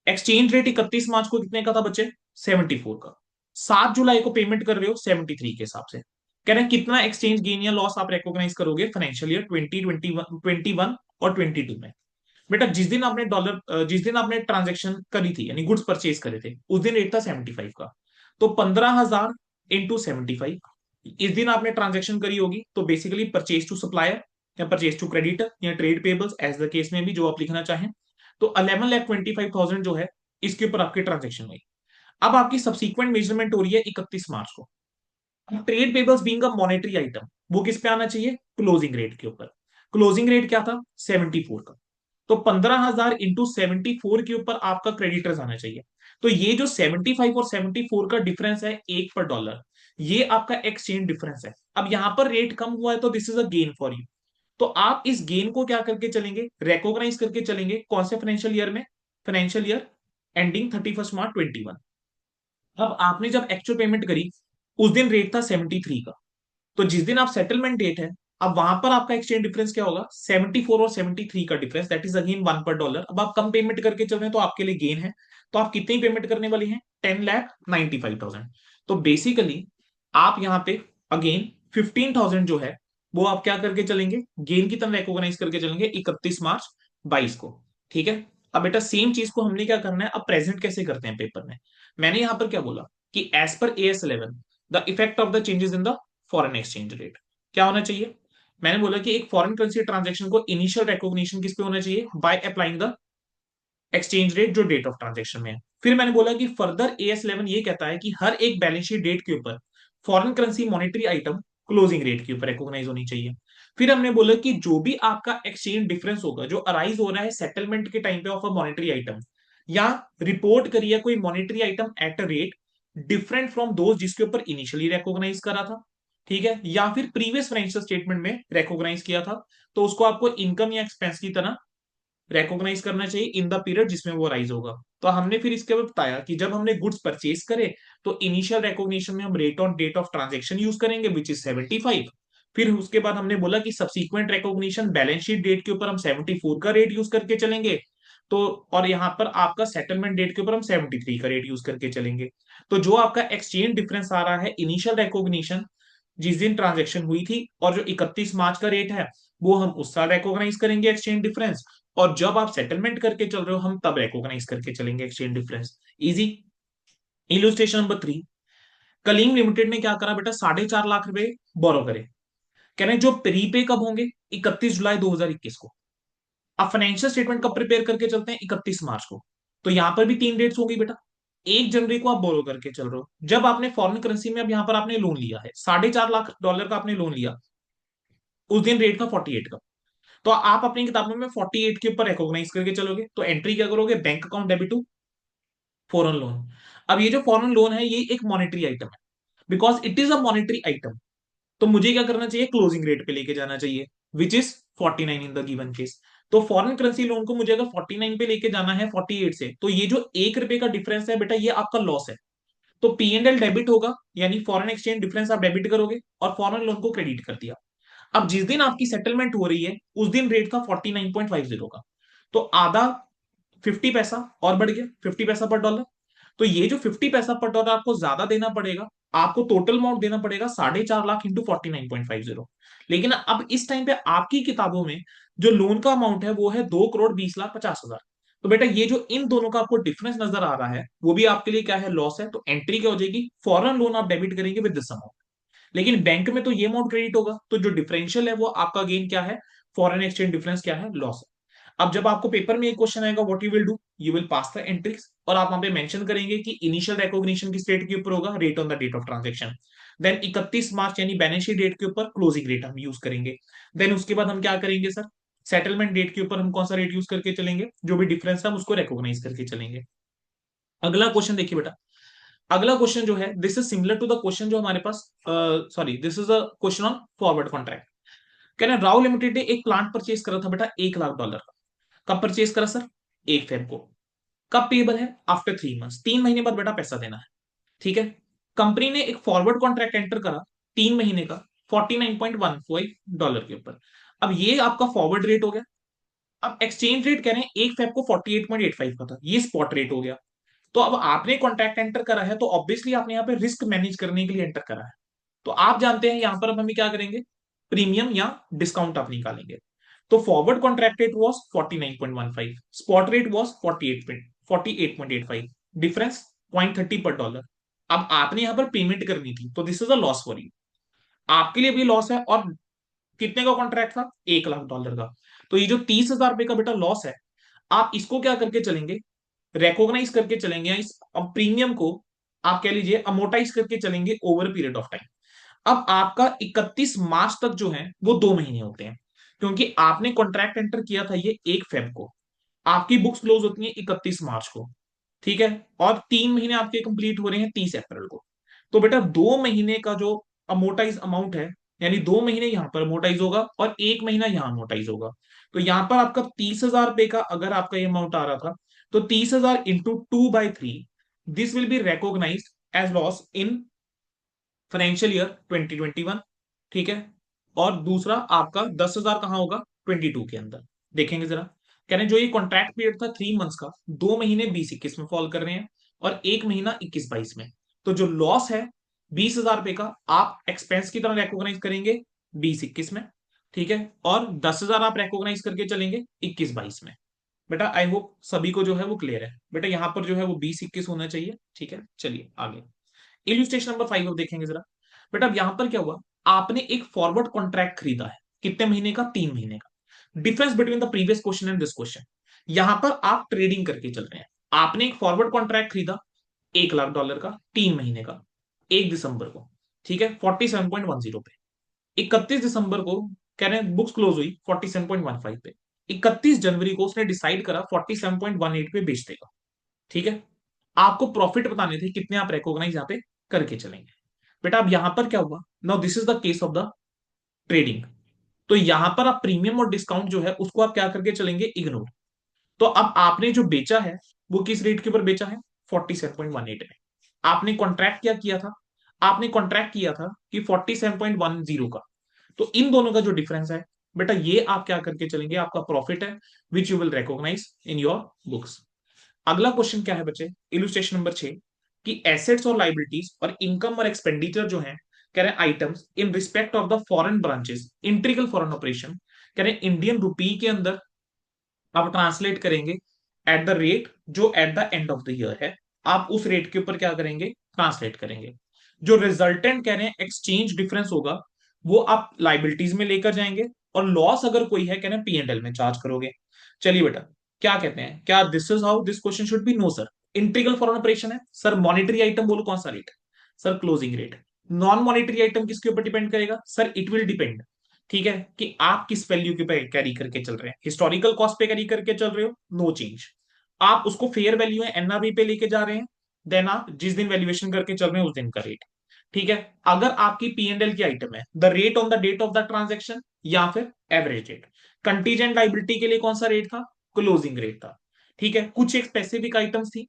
एक्सचेंज रेट 31 मार्च को कितने का था बच्चे, 74 का। 7 जुलाई को पेमेंट कर रहे हो 73 के हिसाब से। कह रहे हैं कितना एक्सचेंज गेन या लॉस आप रिकॉग्नाइज करोगे फाइनेंशियल ईयर 2021 और 22 में। बेटा जिस दिन आपने ट्रांजेक्शन करी थी यानी गुड्स परचेज करे थे, उस दिन रेट था 75 का। तो 15,000 इंटू 75, इस दिन आपने ट्रांजेक्शन करी होगी, तो बेसिकली परचेज टू सप्लायर या परचेज टू क्रेडिटर या trade payables as the case में भी जो आप लिखना चाहें। तो 11,25,000 जो है इसके ऊपर आपकी ट्रांजेक्शन हुई। अब आपकी सब्सिक्वेंट मेजरमेंट हो रही है 31 मार्च को। Trade payables being a monetary item, वो किस पे आना चाहिए, क्लोजिंग रेट के ऊपर। क्लोजिंग रेट क्या था, 74 का। तो 15,000 इंटू 74 के ऊपर आपका क्रेडिटर्स आना चाहिए। तो ये जो 75 और 74 का डिफरेंस है $1 ये आपका एक्सचेंज डिफरेंस है। अब यहां पर रेट कम हुआ है तो this is a gain for you. तो आप इस गेन को क्या करके चलेंगे, रिकॉग्नाइज करके चलेंगे। कौन से फाइनेंशियल ईयर में, फाइनेंशियल ईयर एंडिंग 31 मार्च 21। अब आपने जब एक्चुअल पेमेंट करी उस दिन रेट था 73 का। तो जिस दिन आप सेटलमेंट डेट है, अब वहां पर आपका एक्सचेंज डिफरेंस क्या होगा, 74 और 73 का डिफरेंस, दैट इज अगेन $1। अब आप कम पेमेंट करके चल रहे हैं तो आपके लिए गेन है। तो आप कितनी पेमेंट करने वाली हैं, 10,95,000। तो बेसिकली आप यहाँ पे अगेन 15,000 जो है वो आप क्या करके चलेंगे, गेन की तरह रिकॉग्नाइज करके चलेंगे 31 मार्च 22 को। ठीक है। अब बेटा सेम चीज को हमने क्या करना है, अब प्रेजेंट कैसे करते हैं पेपर में। मैंने यहां पर क्या बोला कि as per AS11 the effect of the changes in the foreign exchange rate क्या होना चाहिए। मैंने बोला कि एक फॉरेन करेंसी ट्रांजेक्शन को इनिशियल रिकॉग्निशन किस पे होना चाहिए, by applying the exchange rate जो डेट ऑफ ट्रांजेक्शन में है। फिर मैंने बोला कि फर्दर AS11 ये कहता है कि हर एक बैलेंस शीट डेट के ऊपर foreign currency monetary item closing rate के ऊपर रिकॉग्नाइज होनी चाहिए। फिर हमने बोला कि जो भी आपका एक्सचेंज डिफरेंस होगा जो अराइज हो रहा है सेटलमेंट के टाइम पे ऑफ अ मॉनेटरी आइटम, या रिपोर्ट करिए कोई monetary item at a rate different from those जिसके ऊपर इनिशियली रिकॉग्नाइज करा था, ठीक है, या फिर प्रीवियस फाइनेंशियल स्टेटमेंट में रिकॉग्नाइज किया था, तो उसको आपको इनकम या एक्सपेंस की तरह रिकॉग्नाइज करना चाहिए इन द पीरियड जिसमें वो राइज होगा। तो हमने फिर इसके बाद बताया कि जब हमने गुड्स परचेज करे तो इनिशियल रिकॉग्निशन में हम rate on date of transaction use करेंगे विच इज 75। फिर उसके बाद हमने बोला कि subsequent recognition balance sheet date के ऊपर हम 74 का रेट यूज करके चलेंगे। तो और यहाँ पर आपका सेटलमेंट डेट के ऊपर हम 73 का रेट यूज करके चलेंगे। तो जो आपका एक्सचेंज डिफरेंस आ रहा है इनिशियल रिकॉग्निशन जिस दिन ट्रांजेक्शन हुई थी और जो 31 मार्च का रेट है वो हम उस साल रिकॉग्नाइज करेंगे एक्सचेंज डिफरेंस, और जब आप सेटलमेंट करके चल रहे हो हम तब रिकॉग्नाइज करके चलेंगे exchange difference. Easy. Illustration number 3, Kalinga limited ने क्या करा बेटा, 4.5 लाख रुपए बोरो करे। कह रहे हैं जो प्रीपे कब होंगे, 31 जुलाई 2021 को। अब फाइनेंशियल स्टेटमेंट कब प्रिपेयर करके चलते हैं, 31 मार्च को। तो यहां पर भी 3 डेट्स होगी बेटा। 1 जनवरी को आप बोरो करके चल रहे हो, जब आपने फॉरेन करेंसी में अब यहां पर आपने लोन लिया है, $4.5 लाख का आपने लोन लिया, उस दिन रेट था 48 का। तो आप अपनी किताबों में 48 के ऊपर रिकॉग्नाइज करके चलोगे, तो एंट्री क्या करोगे, bank account debit to foreign loan. अब ये जो फॉरेन लोन है ये एक मॉनेटरी आइटम है, because it is a monetary item. तो मुझे क्या करना चाहिए, क्लोजिंग रेट पे लेके जाना चाहिए which is 49 in the given case. तो फॉरेन करेंसी लोन को मुझे अगर 49 पे लेके जाना है 48 से, तो ये जो 1 रुपए का डिफरेंस है बेटा ये आपका लॉस है। तो P&L डेबिट होगा, यानी फॉरेन एक्सचेंज डिफरेंस आप डेबिट करोगे और फॉरेन लोन को क्रेडिट कर दिया। अब जिस दिन आपकी सेटलमेंट हो रही है उस दिन रेट था 49.50 का, तो आधा 50 पैसा और बढ़ गया 50 पैसा पर डॉलर। तो ये जो 50 पैसा पर डॉलर आपको ज्यादा देना पड़ेगा, आपको टोटल अमाउंट देना पड़ेगा 4.5 लाख इंटू 49.50। लेकिन अब इस टाइम पे आपकी किताबों में जो लोन का अमाउंट है वो है 2,20,50,000। तो बेटा ये जो इन दोनों का आपको डिफरेंस नजर आ रहा है वो भी आपके लिए क्या है, लॉस है। तो एंट्री क्या हो जाएगी, फॉरेन लोन आप डेबिट करेंगे विद दिस अमाउंट। लेकिन बैंक में तो ये अमाउंट क्रेडिट होगा, तो जो डिफरेंशियल है वो आपका गेन क्या है, फॉरेन एक्सचेंज डिफरेंस क्या है, लॉस है। अब जब आपको पेपर में एक क्वेश्चन आएगा what you will do, you will pass the entries, और आप वहां पे मेंशन करेंगे कि इनिशियल रिकॉग्निशन किस डेट के ऊपर होगा, rate on the date of transaction. Then 31 March यानी बैलेंस शीट डेट के ऊपर क्लोजिंग रेट हम यूज करेंगे। देन उसके बाद हम क्या करेंगे सर, सेटलमेंट डेट के ऊपर हम कौन सा रेट यूज करके चलेंगे, जो भी डिफरेंस है हम उसको रिकॉग्नाइज करके चलेंगे। अगला क्वेश्चन देखिए बेटा, अगला क्वेश्चन जो है this is similar to the question जो हमारे पास, sorry this is a question on forward contract. कहना राव लिमिटेड ने एक प्लांट परचेज करा था बेटा $1 लाख का। कब परचेज करा सर, 1 फेब को। कब पेबल है, आफ्टर 3 मंथ्स, 3 महीने बाद बेटा पैसा देना है, ठीक है। कंपनी ने एक फॉरवर्ड कॉन्ट्रैक्ट एंटर करा 3 महीने का $49.15 के ऊपर। अब ये आपका फॉरवर्ड रेट हो गया। अब एक्सचेंज रेट कह रहे हैं 1 फेब को 48.85 का था, ये स्पॉट रेट हो गया। तो अब आपने कॉन्ट्रैक्ट एंटर करा है तो ऑब्वियसली आपने यहाँ पे रिस्क मैनेज करने के लिए एंटर करा है। तो आप जानते हैं यहां पर अब हम क्या करेंगे, प्रीमियम या डिस्काउंट आप निकालेंगे। तो forward contract rate was 49.15, spot rate was 48.85, difference 0.30 पर डॉलर। अब आपने यहां पर पेमेंट करनी थी तो this is a loss for you, आपके लिए भी लॉस है। और कितने का कॉन्ट्रैक्ट था, $1 लाख का। तो ये जो 30,000 रुपए का बेटा लॉस है, आप इसको क्या करके चलेंगे, रेकॉग्नाइज करके चलेंगे, या इस प्रीमियम को आप कह लीजिए अमोटाइज करके चलेंगे ओवर पीरियड ऑफ टाइम। अब आपका 31 मार्च तक जो है वो 2 महीने होते हैं, क्योंकि आपने कॉन्ट्रैक्ट एंटर किया था ये 1 फेब को, आपकी बुक्स क्लोज होती है 31 मार्च को, ठीक है। और 3 महीने आपके कंप्लीट हो रहे हैं 30 अप्रैल को। तो बेटा 2 महीने का जो अमोटाइज अमाउंट है, यानी 2 महीने यहां पर अमोटाइज होगा और 1 महीना यहां अमोटाइज होगा। तो यहां पर आपका 30,000 रुपए का अगर आपका ये अमाउंट आ रहा था, तो 30,000 into 2/3, this will be recognise as loss in financial year 2021, ठीक है। और दूसरा आपका 10,000 कहां होगा, 22 के अंदर। देखेंगे जरा, कह रहे हैं जो ये कॉन्ट्रैक्ट पीरियड था 3 मंथ्स का, 2 महीने 20-21 में फॉल कर रहे हैं और 1 महीना 21-22 में। तो जो लॉस है 20,000 रुपए का आप एक्सपेंस की तरह रिकॉग्नाइज करेंगे 20-21 में, ठीक है। और 10,000 आप रिकॉग्नाइज करके चलेंगे 21-22 में। बेटा आई होप सभी को जो है वो क्लियर है। बेटा यहाँ पर जो है वो 20-21 होना चाहिए, ठीक है। चलिए आगे, इल्यूस्ट्रेशन नंबर 5 देखेंगे जरा। बट अब यहां पर क्या हुआ, आपने एक फॉरवर्ड कॉन्ट्रैक्ट खरीदा है, कितने महीने का, 3 महीने का। Difference between the previous question and this question, यहां पर आप ट्रेडिंग करके चल रहे हैं। आपने एक फॉरवर्ड कॉन्ट्रैक्ट खरीदा $1 लाख का, 3 महीने का, 1 दिसंबर को, ठीक है, 47.10 पे। 31 दिसंबर को कह रहे हैं बुक्स क्लोज हुई 47.15 पे। 31 जनवरी को उसने डिसाइड करा 47.18 पे बेच देगा, ठीक है। आपको प्रॉफिट बताने थे, कितने आप रिकॉग्नाइज यहाँ पे करके चलेंगे। बेटा अब यहां पर क्या हुआ, now this is the case of the trading. तो यहां पर आप प्रीमियम और डिस्काउंट जो है उसको आप क्या करके चलेंगे, इग्नोर। तो अब आपने जो बेचा है वो किस रेट के ऊपर बेचा है, 47.18 में। आपने कॉन्ट्रैक्ट क्या किया था, आपने कॉन्ट्रैक्ट किया था कि 47.10 का। तो इन दोनों का जो डिफरेंस है बेटा, ये आप क्या करके चलेंगे, आपका प्रॉफिट है, which you will recognise in your books. अगला क्वेश्चन क्या है बच्चे, इलुस्ट्रेशन नंबर 6, कि एसेट्स और लाइबिलिटीज और इनकम और एक्सपेंडिचर जो है, कह रहे हैं items in respect of the foreign branches integral foreign operation, कह रहे हैं इंडियन रुपी के अंदर आप ट्रांसलेट करेंगे एट द रेट जो at the end of the year है, आप उस रेट के ऊपर क्या करेंगे, ट्रांसलेट करेंगे। जो रिजल्टेंट कह रहे हैं एक्सचेंज डिफरेंस होगा, वो आप लाइबिलिटीज में लेकर जाएंगे, और लॉस अगर कोई है कह रहे हैं P&L में चार्ज करोगे। चलिए बेटा, क्या कहते हैं, क्या this is how this question should be, no sir. Integral foreign operation है सर, मॉनिटरी आइटम बोलो कौन सा रेट, sir closing rate. Non monetary item किसके ऊपर डिपेंड करेगा, सर इट विल डिपेंड, ठीक है, कि आप किस वैल्यू के पे कैरी करके चल रहे हैं। हिस्टोरिकल कॉस्ट पे कैरी करके चल रहे हो, नो चेंज। आप उसको फेयर वैल्यू है एनआरवी पे लेके जा रहे हैं, देन आप जिस दिन वैल्यूएशन करके चल रहे हैं उस दिन का रेट, ठीक है। अगर आपकी P&L की आइटम है, the rate on the date of the transaction या फिर एवरेज रेट। कंटीजेंट लाइबिलिटी के लिए कौन सा रेट था, क्लोजिंग रेट था, ठीक है। कुछ एक स्पेसिफिक आइटम्स थी,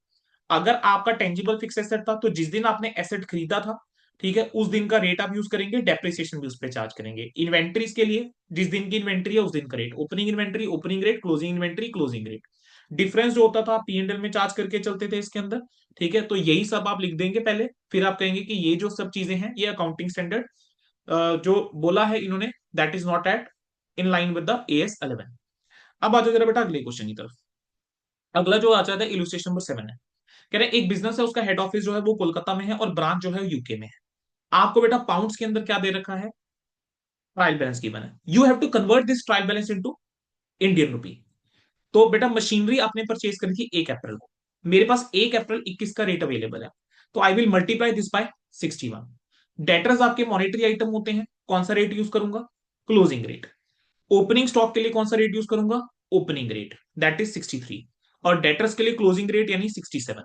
अगर आपका टेंजिबल फिक्स एसेट था तो जिस दिन आपने एसेट खरीदा था, ठीक है, उस दिन का रेट आप यूज करेंगे, डेप्रिसिएशन भी उस पर चार्ज करेंगे। इन्वेंट्रीज के लिए जिस दिन की इन्वेंट्री है उस दिन का rate, opening inventory opening rate, closing inventory closing rate. Difference जो होता था P&L में चार्ज करके चलते थे इसके अंदर, ठीक है। तो यही सब आप लिख देंगे पहले, फिर आप कहेंगे कि ये जो सब चीजें हैं ये अकाउंटिंग स्टैंडर्ड जो बोला है इन्होंने, that is not at in line with the AS11। अब आ जाओ जरा बेटा अगले क्वेश्चन की तरफ। अगला जो आ जाता है इलुस्ट्रेशन नंबर 7 है। कह रहे हैं एक बिजनेस है, उसका हेड ऑफिस जो है वो कोलकाता में है और ब्रांच जो है यूके में है। आपको बेटा पाउंड्स के अंदर क्या दे रखा है, ट्रायल बैलेंस गिवन है। You have to convert this trial balance into Indian rupee. तो बेटा मशीनरी आपने परचेज करी थी 1 अप्रैल को, मेरे पास 1 अप्रैल 21 का रेट अवेलेबल है, तो I will multiply this by 61। Debtors आपके मॉनेटरी आइटम होते हैं, कौन सा रेट यूज करूंगा, क्लोजिंग रेट। ओपनिंग स्टॉक के लिए कौन सा रेट यूज करूंगा, ओपनिंग रेट, दैट इज 63। और डेटर्स के लिए क्लोजिंग रेट यानी 67,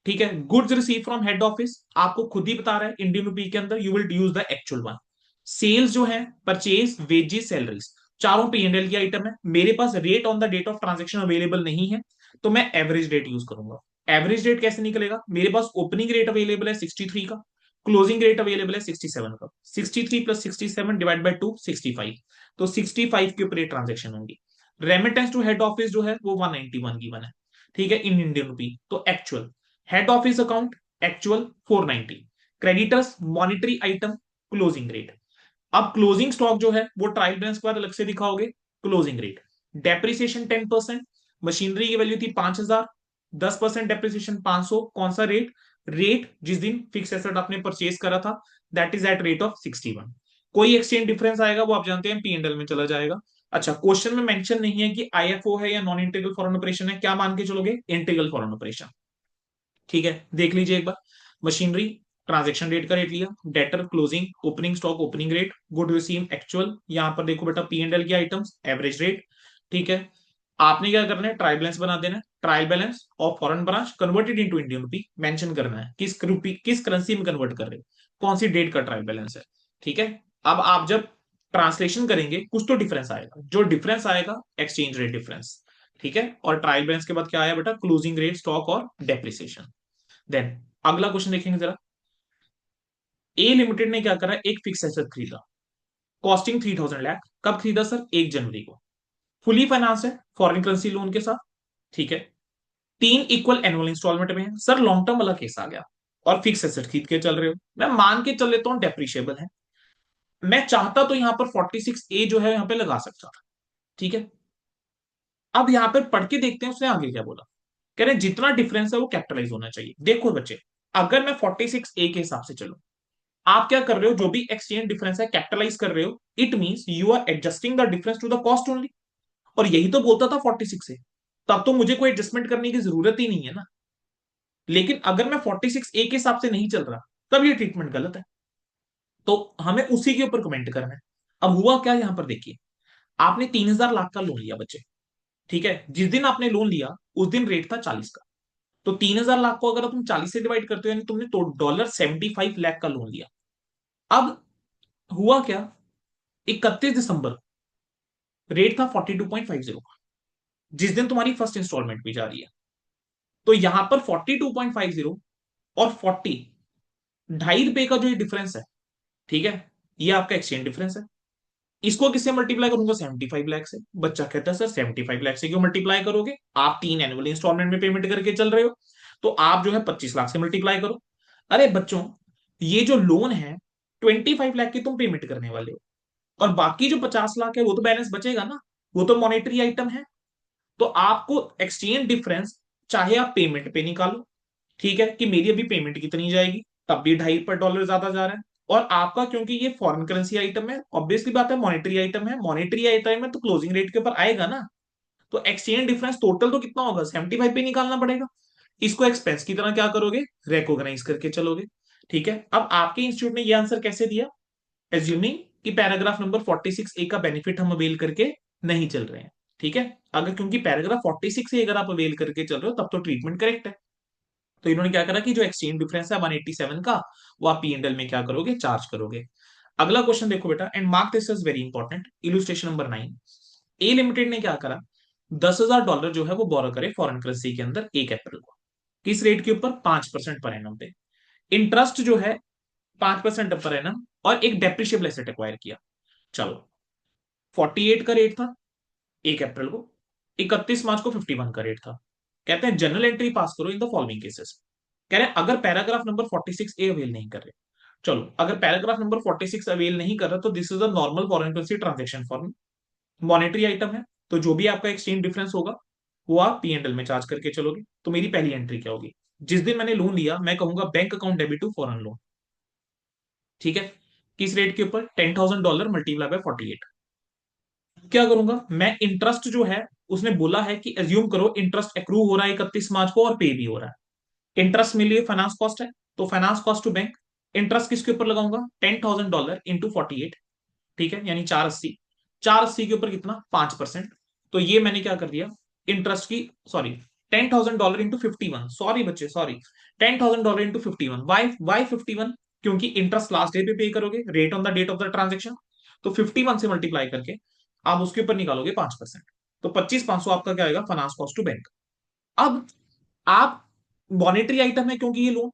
ठीक है। Goods receive from head office आपको खुद ही बता रहा है इंडियन रुपी के अंदर, you will use the actual one. Sales जो है, परचेज, वेजेस, सैलरीज, चारों P&L की आइटम है। मेरे पास rate on the date of transaction available नहीं है, तो मैं एवरेज रेट यूज करूंगा। एवरेज रेट कैसे निकलेगा, मेरे पास ओपनिंग रेट अवेलेबल है 63 का, क्लोजिंग रेट अवेलेबल है 67 का, 63 प्लस 67 डिवाइड बाई 2 65, तो 65 के ऊपर ये ट्रांजेक्शन होंगी। रेमिटेंस टू हेड ऑफिस जो है वो 191 की वन है, ठीक है, इन इंडियन रुपी। तो actual head office account actual 490, creditors monetary item closing rate. अब क्लोजिंग स्टॉक जो है वो ट्रायल बैलेंस के बाद अलग से दिखाओगे, क्लोजिंग रेट। डेप्रिसिएशन 10%, मशीनरी की वैल्यू थी 5,000, 10% डेप्रिसिएशन 500, कौन सा रेट, रेट जिस दिन फिक्स एसेट आपने परचेज करा था, that is at rate of 61। कोई एक्सचेंज डिफरेंस आएगा वो आप जानते हैं P&L में चला जाएगा। अच्छा, क्वेश्चन में मेंशन नहीं है कि IFO है या नॉन इंटीग्रल फॉरेन ऑपरेशन है, क्या मान के चलोगे, इंटीग्रल फॉरेन ऑपरेशन, ठीक है। देख लीजिए एक बार, मशीनरी ट्रांजेक्शन रेट का रेट लिया, debtor closing, opening stock opening rate, good receive actual, यहां पर देखो बेटा P&L की आइटम्स एवरेज रेट, ठीक है। आपने क्या करना है, ट्रायल बैलेंस बना देना है, trial balance of foreign branch converted into Indian rupee mention करना है, किस रुपी किस करेंसी में कन्वर्ट कर रहे हो, कौन सी डेट का ट्रायल बैलेंस है, ठीक है। अब आप जब ट्रांसलेशन करेंगे कुछ तो डिफरेंस आएगा, जो डिफरेंस आएगा एक्सचेंज रेट डिफरेंस, ठीक है। और ट्रायल बैलेंस के बाद क्या आया बेटा, क्लोजिंग रेट, स्टॉक और डेप्रिसिएशन। देन अगला क्वेश्चन देखेंगे जरा। ए लिमिटेड ने क्या करा, एक फिक्स एसेट खरीदा, कॉस्टिंग 3,000 लाख, कब खरीदा सर, 1 जनवरी को। फुली फाइनेंस है फॉरेन करेंसी लोन के साथ, ठीक है। 3 इक्वल एनुअल इंस्टॉलमेंट में है सर, लॉन्ग टर्म वाला केस आ गया, और फिक्स एसेट खरीद के चल रहे हो, मैं मान के चल लेता हूं डेप्रिशिएबल है। मैं चाहता तो यहां पर 46A जो है यहां पे लगा सकता था, ठीक है। अब यहां पर पढ़ के देखते हैं उसने आगे क्या बोला। कह रहे हैं जितना डिफरेंस है वो कैपिटलाइज होना चाहिए। देखो बच्चे, अगर मैं 46A के हिसाब से चलूं, आप क्या कर रहे हो, जो भी एक्सचेंज डिफरेंस है कैपिटलाइज कर रहे हो, it means you are adjusting the difference to the cost only. और यही तो बोलता था 46 से, तब तो मुझे कोई एडजस्टमेंट करने की जरूरत ही नहीं है ना। लेकिन अगर मैं 46A के हिसाब से नहीं चल रहा, तब ये ट्रीटमेंट गलत है। तो हमें उसी के ऊपर कमेंट करना है। अब हुआ क्या यहां पर देखिए, आपने 3,000 लाख का लोन लिया बच्चे, ठीक है, जिस दिन आपने लोन लिया उस दिन रेट था 40 का। तो 3,000 लाख को अगर तुम 40 से डिवाइड करते हो, यानी तुमने तो $75 लाख का लोन लिया। अब हुआ क्या, 31 दिसंबर रेट था 42.50 का, जिस दिन तुम्हारी फर्स्ट इंस्टॉलमेंट भी जा रही है। तो यहां पर 42.50 और 40, ₹2.5 का जो ये डिफरेंस है, ठीक है, ये आपका एक्सचेंज डिफरेंस है। इसको किससे मल्टीप्लाई करूंगा, 75 लाख से। बच्चा कहता है सर 75 लाख से क्यों मल्टीप्लाई करोगे, आप 3 एनुअल इंस्टॉलमेंट में पेमेंट करके चल रहे हो, तो आप जो है 25 लाख से मल्टीप्लाई करो। अरे बच्चों, ये जो लोन है 25 लाख की तुम पेमेंट करने वाले हो, और बाकी जो 50 लाख है वो तो बैलेंस बचेगा ना, वो तो मॉनेटरी आइटम है। तो आपको एक्सचेंज डिफरेंस चाहे आप पेमेंट पे निकालो, ठीक है, कि मेरी अभी पेमेंट कितनी जाएगी, तब भी $2.5 ज्यादा जा रहा है। और आपका क्योंकि ये फॉरेन करेंसी आइटम है, ऑब्वियसली बात है मॉनेटरी आइटम है, मॉनेटरी आइटम है तो क्लोजिंग रेट के ऊपर आएगा ना। तो एक्सचेंज डिफरेंस टोटल तो कितना होगा, 75 पे निकालना पड़ेगा। इसको एक्सपेंस की तरह क्या करोगे, रेकोगनाइज करके चलोगे। ठीक है, अब आपके इंस्टीट्यूट ने ये आंसर कैसे दिया, एज्यूमिंग कि पैराग्राफ नंबर 46A का बेनिफिट हम अवेल करके नहीं चल रहे हैं। ठीक है, अगर क्योंकि पैराग्राफ 46 अगर आप अवेल करके चल रहे हो तब तो ट्रीटमेंट करेक्ट है। तो इन्होंने क्या करा कि जो एक्सचेंज डिफरेंस है 187 का, वो आप P&L में क्या करोगे, चार्ज करोगे। अगला क्वेश्चन देखो बेटा, and mark this is very important, illustration number 9। A limited ने क्या करा, $10,000 जो है वो बोरो करे फॉरेन करेंसी के अंदर 1 अप्रैल को, किस रेट के ऊपर, 5% पर एनम पे। इंटरेस्ट जो है 5% पर एनम, और एक डेप्रिशिएबल एसेट एक्वायर किया। चलो, 48 का रेट था 1 अप्रैल को, 31 मार्च को 51 का रेट था। कहते हैं जनरल एंट्री पास करो इन द फॉलोइंग केसेस। कह रहे हैं अगर पैराग्राफ नंबर 46A अवेल नहीं कर रहे, चलो अगर पैराग्राफ नंबर 46 अवेल नहीं कर रहा, तो this is a normal foreign currency transaction form, monetary item है, तो जो भी आपका एक्सचेंज डिफरेंस होगा वो आप P&L में चार्ज करके चलोगे। तो मेरी पहली एंट्री क्या होगी, जिस दिन मैंने लोन लिया मैं कहूंगा bank account debit to foreign loan, ठीक है, किस रेट के ऊपर, $10,000 मल्टीप्लाई बाय 48। क्या करूंगा मैं, इंटरेस्ट जो है, उसने बोला है कि एज्यूम करो इंटरेस्ट एक्रू हो रहा है 31 मार्च को और पे भी हो रहा है। इंटरेस्ट मेरे लिए फाइनेंस कॉस्ट है, तो finance cost to bank, interest किसके ऊपर लगाऊंगा, $10,000 इंटू 48, ठीक है, यानी 480। 480 के ऊपर कितना, 5%। तो ये मैंने क्या कर दिया, इंटरेस्ट की, सॉरी, $10,000 इंटू 51, सॉरी बच्चे सॉरी, $10,000 इंटू 51। वाई 51, क्योंकि इंटरेस्ट लास्ट डे पे पे करोगे, rate on the date of the transaction. तो 51 से मल्टीप्लाई करके आप उसके ऊपर निकालोगे 5%, तो 25,500 आपका क्या आएगा, फाइनेंस कॉस्ट टू बैंक। अब आप, मॉनेटरी आइटम है क्योंकि ये लोन,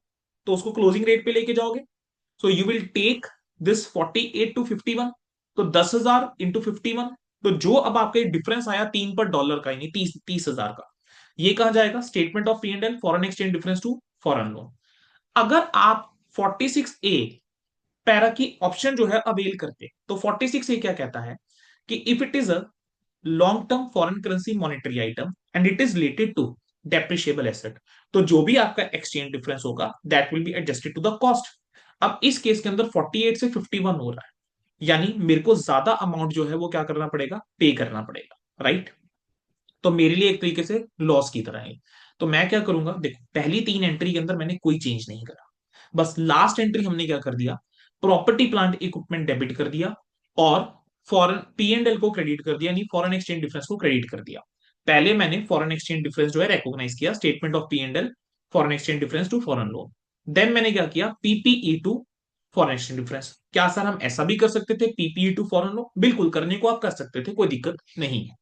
तो उसको क्लोजिंग रेट पे लेके जाओगे। So you will take this 48 to 51, तो 10,000 इंटू 51। तो जो अब आपका डिफरेंस आया 3 पर डॉलर का, यानी 30,000 का, ये कहा जाएगा statement of P&L, foreign exchange difference to foreign loan. अगर आप 46A पैरा की ऑप्शन जो है अवेल करते, तो 46A क्या कहता है कि if it is a long term foreign currency monetary item and it is related to depreciable asset, तो जो भी आपका एक्सचेंज डिफरेंस होगा that will be adjusted to the cost. अब इस केस के अंदर 48 से 51 हो रहा है, यानी मेरे को ज्यादा अमाउंट जो है वो क्या करना पड़ेगा, पे करना पड़ेगा, राइट। तो मेरे लिए एक तरीके से लॉस की तरह है। तो मैं क्या करूंगा, देखो पहली 3 एंट्री के अंदर मैंने कोई चेंज नहीं करा, बस लास्ट एंट्री हमने क्या कर दिया, प्रॉपर्टी प्लांट इक्विपमेंट डेबिट कर दिया, और फॉरेन P&L को क्रेडिट कर दिया, यानी फॉरेन एक्सचेंज डिफरेंस को क्रेडिट कर दिया। पहले मैंने फॉरेन एक्सचेंज डिफरेंस जो है रिकॉग्नाइज किया, statement of P&L, foreign exchange difference to foreign loan. Then मैंने क्या किया, PPE to foreign exchange difference. क्या सर हम ऐसा भी कर सकते थे, पीपीई टू फॉरेन लोन, बिल्कुल करने को आप कर सकते थे, कोई दिक्कत नहीं है।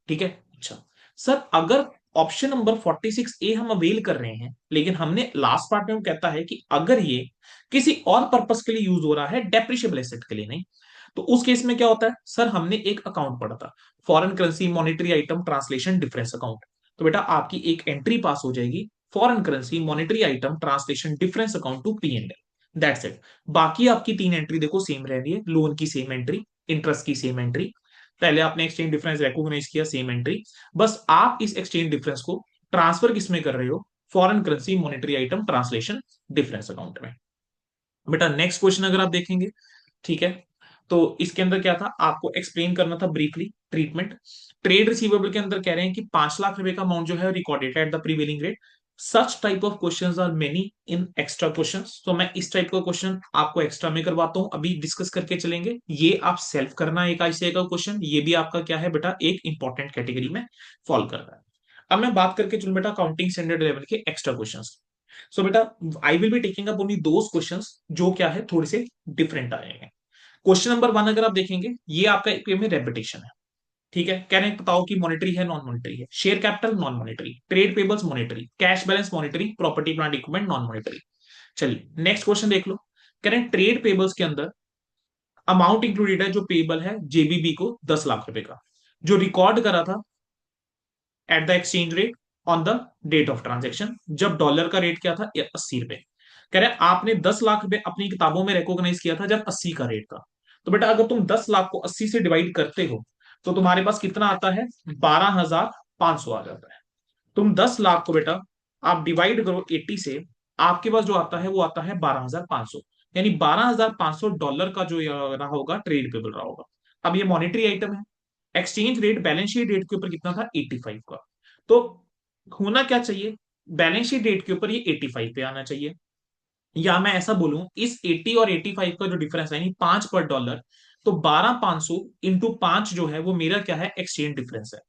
ठीक है, अच्छा सर, अगर ऑप्शन नंबर 46A हम अवेल कर रहे हैं, लेकिन हमने लास्ट पार्ट में वो कहता है कि अगर ये किसी और पर्पस के लिए यूज हो रहा है, डेप्रिशिएबल एसेट के लिए नहीं, तो उस केस में क्या होता है, सर हमने एक अकाउंट पढ़ा था, foreign currency monetary item translation difference account. तो बेटा आपकी एक एंट्री पास हो जाएगी, foreign currency monetary item translation difference account to P&L, that's it. बाकी आपकी 3 एंट्री देखो सेम रह रही है, लोन की सेम एंट्री, इंटरेस्ट की सेम एंट्री, पहले आपने एक्सचेंज डिफरेंस रिकॉग्नाइज किया, सेम एंट्री। बस आप इस एक्सचेंज डिफरेंस को ट्रांसफर किस में कर रहे हो, foreign currency monetary item translation difference account में। बेटा नेक्स्ट क्वेश्चन अगर आप देखेंगे, ठीक है, तो इसके अंदर क्या था, आपको एक्सप्लेन करना था ब्रीफली ट्रीटमेंट। ट्रेड रिसीवेबल के अंदर कह रहे हैं कि 5 लाख रुपए का अमाउंट जो है recorded at the prevailing rate. Such type of questions are many in extra questions, तो मैं इस टाइप का क्वेश्चन आपको एक्स्ट्रा में करवाता हूं, अभी डिस्कस करके चलेंगे। ये आप सेल्फ करना है एक आईसीआई का क्वेश्चन, ये भी आपका क्या है बेटा, एक इंपॉर्टेंट कैटेगरी में फॉल कर रहा है। अब मैं बात करके चलूं बेटा अकाउंटिंग स्टैंडर्ड लेवल के एक्स्ट्रा क्वेश्चंस। सो बेटा I will be taking up only those questions जो क्या है थोड़े से डिफरेंट आएंगे। क्वेश्चन नंबर 1 अगर आप देखेंगे, ये आपका एक में रेपिटेशन है, ठीक है। कह रहे हैं बताओ कि मॉनेटरी है नॉन मॉनेटरी है, share capital non monetary, trade payables monetary, cash balance monetary, property plant equipment non monetary. चलिए नेक्स्ट क्वेश्चन देख लो। कह रहे हैं ट्रेड पेबल्स के अंदर अमाउंट इंक्लूडेड है जो पेबल है जेबीबी को 10 लाख रुपए का, जो रिकॉर्ड करा था at the exchange rate on the date of transaction, जब डॉलर का रेट क्या था, 80 रुपए। कह रहे हैं आपने 10 लाख रुपए अपनी किताबों में रिकॉग्नाइज किया था जब 80 का रेट था। तो बेटा अगर तुम 10 लाख को 80 से डिवाइड करते हो तो तुम्हारे पास कितना आता है, 12,500 आ जाता है। तुम 10 लाख को बेटा आप डिवाइड करो 80 से, आपके पास जो आता है वो आता है 12,500, यानी $12,500 का जो ये रहा होगा ट्रेड पेबल रहा होगा। अब ये मॉनेटरी आइटम है, exchange rate balance sheet rate के ऊपर कितना था, 85 का। तो होना क्या चाहिए, बैलेंस शीट रेट के ऊपर ये 85 पे आना चाहिए, या मैं ऐसा बोलूं इस 80 और 85 का जो डिफरेंस है यानी 5 पर डॉलर, तो 12,500 इंटू 5 जो है वो मेरा क्या है, एक्सचेंज डिफरेंस है।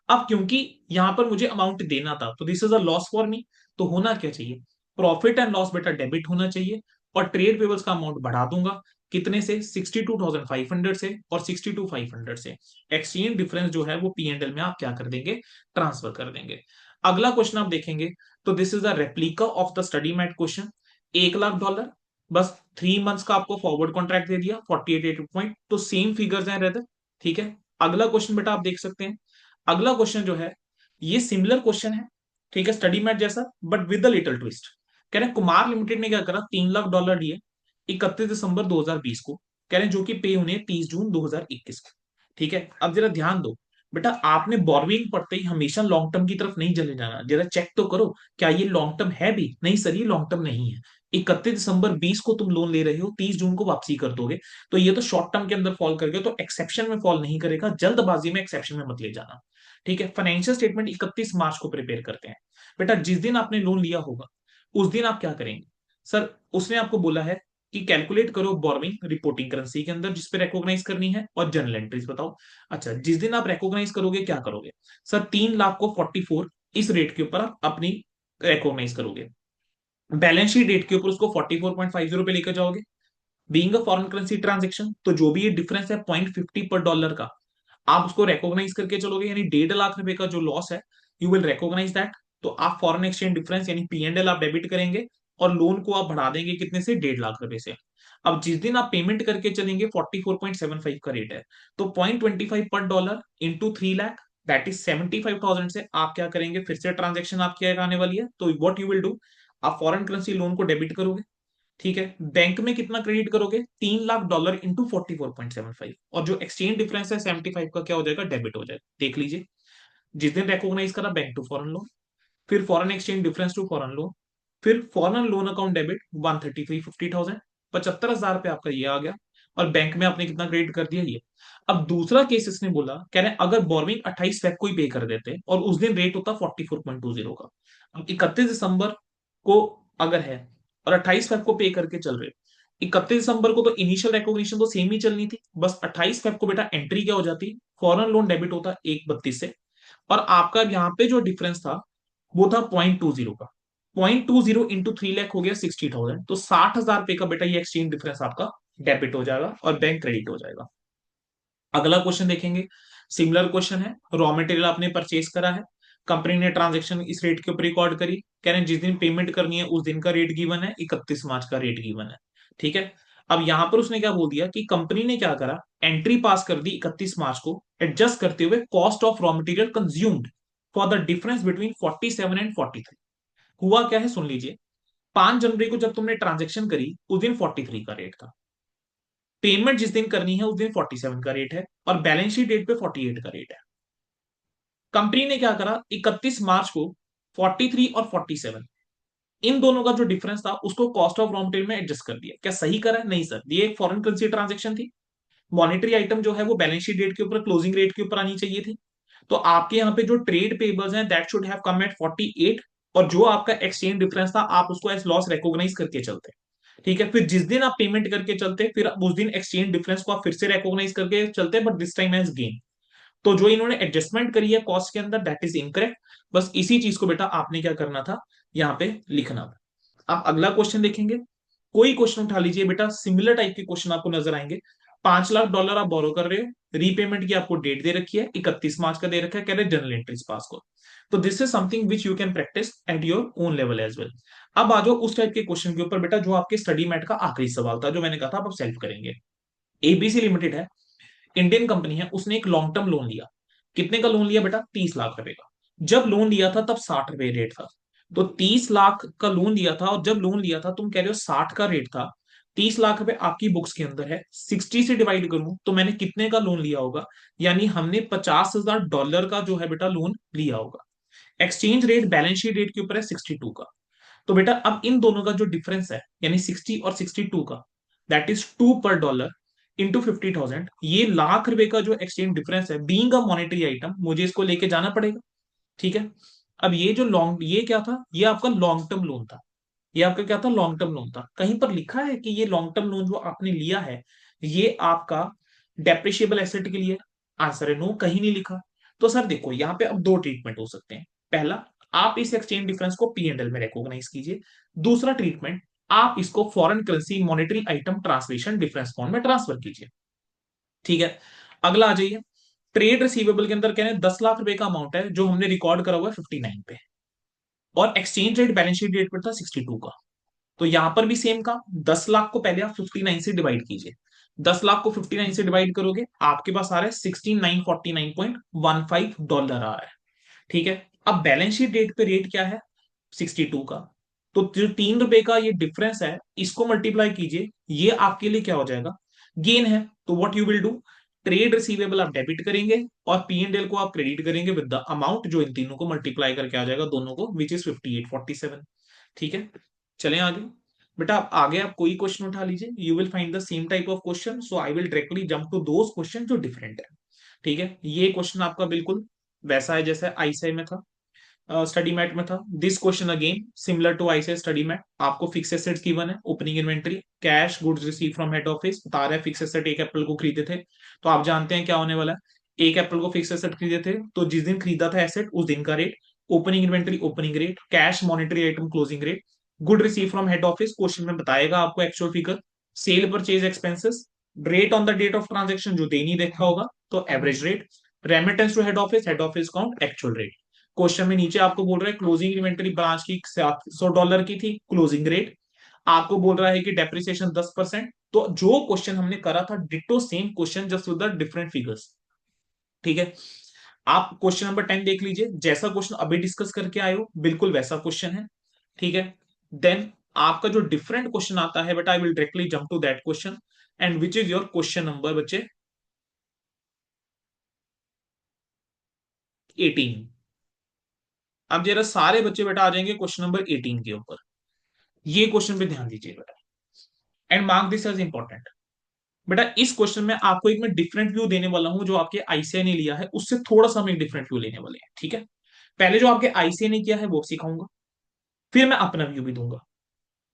अब क्योंकि यहां पर मुझे अमाउंट देना था तो this is a loss for me, तो होना क्या चाहिए, प्रॉफिट एंड लॉस बेटा डेबिट होना चाहिए, और ट्रेड पेबल्स का अमाउंट बढ़ा दूंगा, कितने से, 62,500 से और 62,500 से। एक्सचेंज डिफरेंस जो है वो पीएनएल में आप क्या कर देंगे, ट्रांसफर कर देंगे। अगला क्वेश्चन आप देखेंगे, तो this is a replica of the study mat question. $1 lakh, बस 3 मंथ्स का आपको फॉरवर्ड कॉन्ट्रैक्ट दे दिया 48 पॉइंट, तो सेम फिगर्स हैं रहते, ठीक है। अगला क्वेश्चन बेटा आप देख सकते हैं, अगला क्वेश्चन जो है ये सिमिलर क्वेश्चन है, ठीक है, स्टडी मैट जैसा but with the little twist. कह रहे हैं कुमार लिमिटेड ने क्या करा, $3 लाख दिए 31 दिसंबर 2020 को, कह रहे हैं जो कि पे होने 30 जून 2021 को, ठीक है। अब जरा ध्यान दो बेटा, आपने बोरविंग पढ़ते ही हमेशा लॉन्ग टर्म की तरफ नहीं चले जाना, जरा चेक तो करो क्या ये लॉन्ग टर्म है भी, नहीं सर ये लॉन्ग टर्म नहीं है। 31 दिसंबर 20 को तुम लोन ले रहे हो, 30 जून को वापसी कर दोगे, तो ये तो शॉर्ट टर्म के अंदर फॉल कर गया, तो एक्सेप्शन में फॉल नहीं करेगा, जल्दबाजी में एक्सेप्शन में मत ले जाना, ठीक है। फाइनेंशियल स्टेटमेंट 31 मार्च को प्रिपेयर करते हैं। बेटा जिस दिन आपने लोन लिया होगा उस दिन आप क्या करेंगे, सर उसने आपको बोला है कि कैलकुलेट करो बोरोइंग रिपोर्टिंग करेंसी के अंदर जिस पे रिकॉग्नाइज करनी है और जनरल एंट्रीज बताओ। अच्छा जिस दिन आप रिकॉग्नाइज करोगे क्या करोगे, सर 3 लाख को 44 इस रेट के ऊपर आप अपनी रिकॉग्नाइज करोगे, बैलेंस शीट रेट के ऊपर उसको 44.50 पे लेकर जाओगे। Being a foreign currency transaction, तो जो भी ये डिफरेंस है 0.50 पर डॉलर का, आप उसको रिकॉग्नाइज करके चलोगे, यानी 1.5 लाख रुपए का जो लॉस है यू विल रिकॉग्नाइज दैट। तो आप फॉरेन एक्सचेंज डिफरेंस यानी पीएनएल आप डेबिट करेंगे, और लोन को आप बढ़ा देंगे कितने से, 1.5 लाख रुपए से। अब जिस दिन आप पेमेंट करके चलेंगे 44.75 का रेट है, तो 0.25 पर dollar into 3 lakh, that is 75,000 से आप क्या करेंगे, फिर से ट्रांजेक्शन आपकी आने वाली है, तो व्हाट यू विल डू, आप फॉरेन करेंसी लोन को डेबिट करोगे, ठीक है। बैंक में कितना क्रेडिट करोगे, $3 लाख इंटू 44.75, और जो एक्सचेंज डिफरेंस है 75 का क्या हो जाएगा, डेबिट हो जाएगा, देख लीजिए। जिस दिन रिकॉग्नाइज करा बैंक टू फॉरेन लोन, फिर foreign exchange difference to foreign loan, फिर फॉरेन लोन अकाउंट डेबिट 133,50,000, 75,000 पे आपका ये आ गया, और बैंक में आपने कितना क्रेडिट कर दिया ये। अब दूसरा केस इसने बोला, कह रहे हैं अगर बोरविंग 28 फेब को ही पे कर देते और उस दिन रेट होता 44.20 का। अब 31 दिसंबर को अगर है और 28 फेब को पे करके चल रहे, 31 दिसंबर को तो इनिशियल रिकॉग्निशन तो सेम ही चलनी थी, बस 28 फेब को बेटा एंट्री क्या हो जाती, फॉरेन लोन डेबिट होता 1.32 से, और आपका यहाँ पे जो डिफरेंस था वो था 0.20 का, 0.20 इंटू 3 लाख हो गया 60,000, तो 60,000 का बेटा ये एक्सचेंज डिफरेंस आपका डेबिट हो जाएगा और बैंक क्रेडिट हो जाएगा। अगला क्वेश्चन देखेंगे, सिमिलर क्वेश्चन है, रॉ मटेरियल आपने परचेज करा है, कंपनी ने ट्रांजेक्शन इस रेट के ऊपर रिकॉर्ड करी, कह रहे हैं जिस दिन पेमेंट करनी है उस दिन का रेट गिवन है, 31 मार्च का रेट गिवन है, ठीक है। अब यहां पर उसने क्या बोल दिया कि कंपनी ने क्या करा, एंट्री पास कर दी 31 मार्च को, एडजस्ट करते हुए cost of raw material consumed for the difference between 47 and 43। हुआ क्या है सुन लीजिए, 5 जनवरी को जब तुमने ट्रांजेक्शन करी उस दिन 43 का रेट था, पेमेंट जिस दिन करनी है उस दिन 47 का रेट है, और बैलेंस शीट डेट पे 48 का रेट है। कंपनी ने क्या करा, 31 मार्च को 43 और 47, इन दोनों का जो डिफरेंस था उसको कॉस्ट ऑफ रॉ मटेरियल में एडजस्ट कर दिया। क्या सही करा है? नहीं सर, ये एक फॉरेन करेंसी ट्रांजेक्शन थी। मॉनेटरी आइटम जो है वो बैलेंस शीट डेट के ऊपर, क्लोजिंग रेट के ऊपर आनी चाहिए थी। तो आपके यहाँ पे जो ट्रेड पेबल्स हैं that should have come at 48, और जो आपका एक्सचेंज डिफरेंस था आप उसको एज लॉस रिकॉग्नाइज करके चलते। ठीक है, फिर जिस दिन आप पेमेंट करके चलते फिर उस दिन एक्सचेंज डिफरेंस को आप फिर से रिकॉग्नाइज करके चलते, but this time as gain. तो जो इन्होंने एडजस्टमेंट करी है कॉस्ट के अंदर दैट इज इनकरेक्ट। बस इसी चीज को बेटा आपने क्या करना था, यहाँ पे लिखना था। आप अगला क्वेश्चन देखेंगे, कोई क्वेश्चन उठा लीजिए बेटा, सिमिलर टाइप के क्वेश्चन आपको नजर आएंगे। $5 लाख आप बोरो कर रहे हो, रीपेमेंट की आपको डेट दे रखी है 31 मार्च का दे रखा है, कह रहे जनरल एंट्रीज पास को। तो this is something which you can practice at your own level as well. अब आ जाओ उस टाइप के क्वेश्चन के ऊपर बेटा जो आपके स्टडी मैट का आखिरी सवाल था, जो मैंने कहा था आप सेल्फ करेंगे। एबीसी लिमिटेड है, इंडियन कंपनी है, उसने एक लॉन्ग टर्म लोन लिया। कितने का लोन लिया बेटा? 30 लाख रुपए का। जब लोन लिया था तब 60 रुपए रेट था। तो 30 लाख का लोन लिया था, और जब लोन लिया था तुम कह रहे हो 60 का रेट था। 30 लाख रुपए आपकी बुक्स के अंदर है, 60 से डिवाइड करूं तो मैंने कितने का लोन लिया होगा? यानी हमने $50,000 का जो है बेटा लोन लिया होगा। Exchange rate balance sheet rate के ऊपर है 62 का। तो बेटा अब इन दोनों का जो डिफरेंस है यानी 60 और 62 का, दैट इज $2 इंटू 50,000, ये लाख रुपए का जो एक्सचेंज डिफरेंस है, बीइंग अ मॉनेटरी आइटम मुझे इसको लेके जाना पड़ेगा। ठीक है। अब ये जो लॉन्ग, ये क्या था? ये आपका लॉन्ग टर्म लोन था। ये आपका क्या था? लॉन्ग टर्म लोन था। कहीं पर लिखा है कि ये लॉन्ग टर्म लोन जो आपने लिया है ये आपका डेप्रिशिएबल एसेट के लिए? आंसर है नो, कहीं नहीं लिखा। तो सर देखो यहाँ पे अब दो ट्रीटमेंट हो सकते हैं। पहला, आप इस एक्सचेंज डिफरेंस को P&L में रिकॉग्नाइज कीजिए। दूसरा ट्रीटमेंट, आप इसको foreign currency monetary item translation difference form में ट्रांसफर कीजिए। ठीक है। अगला आ जाइए, ट्रेड रिसीवेबल के अंदर कह रहे हैं 10 लाख रुपए का अमाउंट है जो हमने रिकॉर्ड करा हुआ है 59 पे, और exchange rate balance sheet rate पर था 62 का। तो यहां पर भी सेम काम, 10 लाख को पहले आप 59 से डिवाइड कीजिए। 10 लाख को 59 से डिवाइड करोगे आपके पास आ रहा है $6949.15 आ रहा है। ठीक है। अब बैलेंस शीट डेट पे रेट क्या है? 62 का। तो जो ₹3 का ये डिफरेंस है इसको मल्टीप्लाई कीजिए, ये आपके लिए क्या हो जाएगा? गेन है। तो what you will do, trade receivable आप डेबिट करेंगे और P&L को आप क्रेडिट करेंगे विद द अमाउंट जो इन तीनों को मल्टीप्लाई करके आ जाएगा दोनों को, विच इज 5847। ठीक है। चलें आगे। बेटा आप आगे आप कोई क्वेश्चन उठा लीजिए, you will find the same type of question, so I will directly jump to those question जो डिफरेंट है। ठीक है, ये क्वेश्चन आपका बिल्कुल वैसा है जैसे आईसीआई में था, स्टडी मैट में था। This question again similar to ICI study mat. आपको फिक्स एसेट्स गिवन है, opening inventory, cash, goods receive from head office, बता रहा है फिक्स एसेट 1 अप्रैल को खरीदे थे। तो आप जानते हैं क्या होने वाला है, 1 अप्रैल को फिक्स एसेट खरीदे थे तो जिस दिन खरीदा था एसेट उस दिन का rate, opening inventory opening rate, cash monetary item closing rate, good receive from head office question में बताएगा आपको actual figure, sale purchase expenses, rate on the date of transaction जो दे नहीं देखा होगा तो average rate, remittance to head office count actual rate. Question में नीचे आपको बोल रहा है क्लोजिंग इन्वेंटरी ब्रांच की $700 की थी क्लोजिंग रेट, आपको बोल रहा है कि डेप्रिसिएशन 10%। तो जो क्वेश्चन हमने करा था ditto same question just with the different figures. ठीक है। आप क्वेश्चन नंबर 10 देख लीजिए, जैसा क्वेश्चन अभी डिस्कस करके आए हो बिल्कुल वैसा क्वेश्चन है। ठीक है। देन आपका जो डिफरेंट क्वेश्चन आता है but I will directly jump to that question, and which is your question number बच्चे 18। अब जरा सारे बच्चे बेटा आ जाएंगे क्वेश्चन नंबर 18 के ऊपर। ये क्वेश्चन पे ध्यान दीजिए बेटा, and mark this as important. बेटा इस क्वेश्चन में आपको एक मैं डिफरेंट व्यू देने वाला हूं, जो आपके आईसीआई ने लिया है उससे थोड़ा सा हम एक डिफरेंट व्यू लेने वाले हैं। ठीक है। पहले जो आपके आईसीआई ने किया है वो सिखाऊंगा, फिर मैं अपना व्यू भी दूंगा।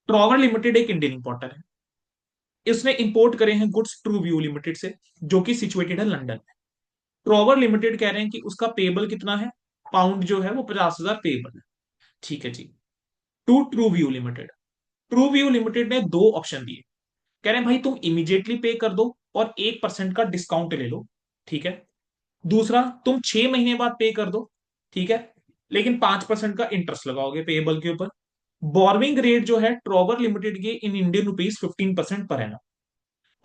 ट्रॉवर लिमिटेड एक इंडियन इंपोर्टर है, इसने इंपोर्ट करे हैं गुड्स ट्रू व्यू लिमिटेड से, जो कि सिचुएटेड है लंदन में। ट्रॉवर लिमिटेड कह रहे हैं कि उसका पेबल कितना है, पाउंड जो है वो 50,000 पेबल है। ठीक है जी। To True View Limited, True View Limited ने दो ऑप्शन दिए, कह रहे हैं भाई तुम इमीडिएटली पे कर दो और 1% का डिस्काउंट ले लो। ठीक है। दूसरा, तुम 6 महीने बाद पे कर दो। ठीक है, लेकिन 5% का इंटरेस्ट लगाओगे पेएबल के ऊपर। बोर्विंग रेट जो है ट्रॉवर लिमिटेड के इन इंडियन रुपीज 15% पर है।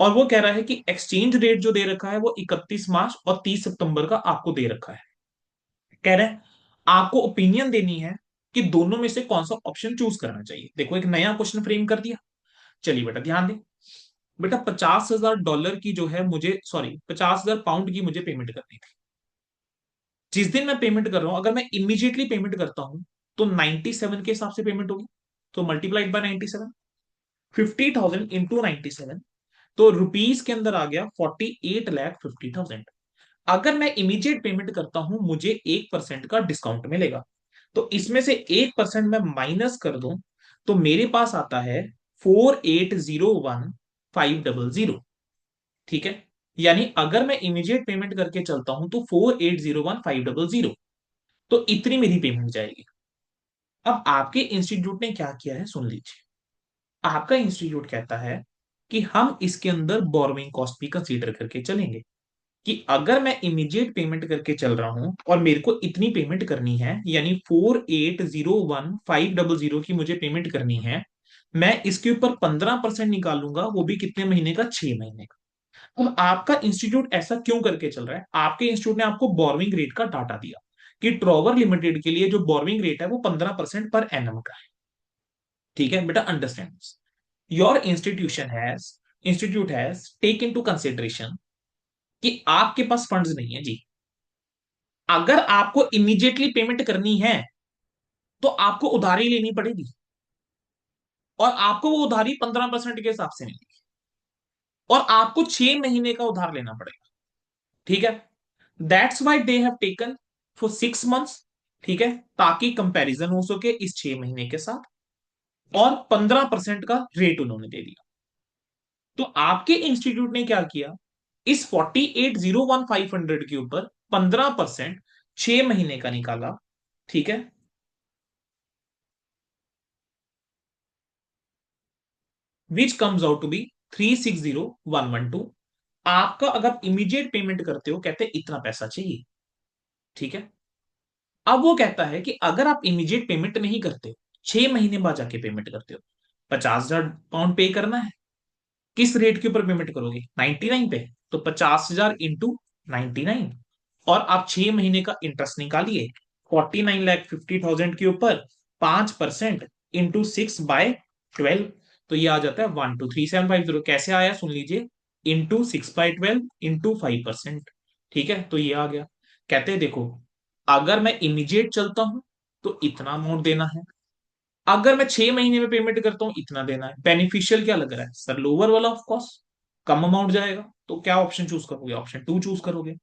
और वो कह रहा है कि एक्सचेंज रेट जो दे रखा है वो 31 मार्च और 30 सितंबर का आपको दे रखा है। कह रहे हैं आपको ओपिनियन देनी है कि दोनों में से कौन सा ऑप्शन चूज करना चाहिए। देखो एक नया क्वेश्चन फ्रेम कर दिया। चलिए बेटा ध्यान दें। बेटा $50,000 की जो है मुझे, सॉरी, $50,000 की मुझे पेमेंट करनी थी। जिस दिन मैं पेमेंट कर रहा हूं अगर मैं इमीडिएटली पेमेंट करता हूं तो 97 के हिसाब से पेमेंट होगी, तो मल्टीप्लाइड बाय 97, 50,000 इंटू 97, तो रुपीस के अंदर आ गया 48,50,000। अगर मैं इमीडिएट पेमेंट करता हूं मुझे 1% का डिस्काउंट मिलेगा, तो इसमें से 1% मैं माइनस कर दूं तो मेरे पास आता है 4801,500। ठीक है, यानी अगर मैं इमीडिएट पेमेंट करके चलता हूं तो 4801,500, तो इतनी मेरी पेमेंट जाएगी। अब आपके इंस्टीट्यूट ने क्या किया है सुन लीजिए। आपका इंस्टीट्यूट कहता है कि हम इसके अंदर बोरोइंग कॉस्ट भी कंसीडर करके चलेंगे, कि अगर मैं इमीडिएट पेमेंट करके चल रहा हूं और मेरे को इतनी पेमेंट करनी है, यानी 4801,500 की मुझे पेमेंट करनी है, मैं इसके ऊपर 15% निकालूंगा, वो भी कितने महीने का, 6 महीने का। अब आपका इंस्टीट्यूट ऐसा क्यों करके चल रहा है? आपके इंस्टीट्यूट ने आपको बोरोइंग रेट का डाटा दिया कि ट्रॉवर लिमिटेड के लिए जो बोरोइंग रेट है वो 15% पर एनम का है। ठीक है बेटा, understand this. Your institute has take into consideration कि आपके पास फंड्स नहीं है जी। अगर आपको इमीडिएटली पेमेंट करनी है तो आपको उधारी लेनी पड़ेगी, और आपको वो उधारी 15% के हिसाब से मिलेगी, और आपको 6 महीने का उधार लेना पड़ेगा। ठीक है, that's why they have taken for 6 months. ठीक है, ताकि कंपैरिजन हो सके इस 6 महीने के साथ, और 15% का रेट उन्होंने दे दिया। तो आपके इंस्टीट्यूट ने क्या किया, इस 48,01,500 के ऊपर 15% 6 महीने का निकाला। ठीक है, which comes out to be 360,112। आपका अगर इमीडिएट पेमेंट करते हो, कहते हैं इतना पैसा चाहिए। ठीक है, अब वो कहता है कि अगर आप इमीडिएट पेमेंट नहीं करते, 6 महीने बाद जाके पेमेंट करते हो, 50,000 पाउंड पे करना है, किस रेट के ऊपर पेमेंट करोगे, 99 पे, तो 50,000 इंटू 99, और आप 6 महीने का इंटरेस्ट निकालिए 49,50,000 के ऊपर 5% इंटू 6/12, तो ये आ जाता है 123750। कैसे आया सुन लीजिए, इंटू 6/12 इंटू 5%। ठीक है, तो ये आ गया। कहते हैं देखो, अगर मैं इमीडिएट चलता हूं तो इतना अमाउंट देना है, अगर मैं 6 महीने में पेमेंट करता हूं इतना देना है। बेनिफिशियल क्या लग रहा है सर, लोअर वाला ऑफ कोर्स, कम अमाउंट जाएगा, तो क्या ऑप्शन चूज करोगे, ऑप्शन 2 चूज करोगे।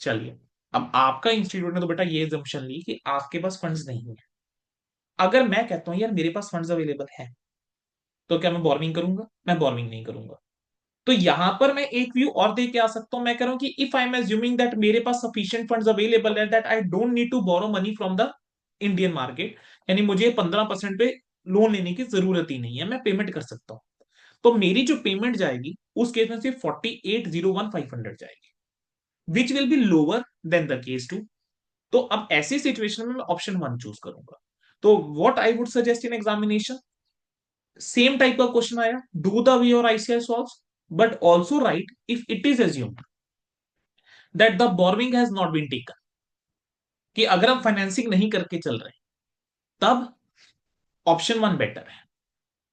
चलिए, अब आपका इंस्टीट्यूट ने तो बेटा ये जम्पशन ली कि आपके पास फंड्स नहीं है। अगर मैं कहता हूं यार मेरे पास फंड्स अवेलेबल है, तो क्या मैं बोरविंग करूंगा, मैं बोरविंग नहीं करूंगा। तो यहां पर मैं एक व्यू और दे के आ सकता हूं, मैं कह रहा हूं कि if I am assuming that मेरे पास सफिशिएंट फंड्स अवेलेबल है, that I don't need to borrow money from the Indian market, यानी मुझे 15% पे लोन लेने की जरूरत ही नहीं है, मैं पेमेंट कर सकता हूं। तो मेरी जो पेमेंट जाएगी उस केस में सिर्फ 48,01,500 जाएगी, which will be lower than the case two. तो अब ऐसी सिचुएशन में मैं ऑप्शन 1 चूज करूंगा। तो what I would suggest in examination, same type का क्वेश्चन आया, डू द वे और ICI solves, but also write if it is assumed that the borrowing has not been taken, कि अगर हम फाइनेंसिंग नहीं करके चल रहे तब ऑप्शन 1 बेटर है,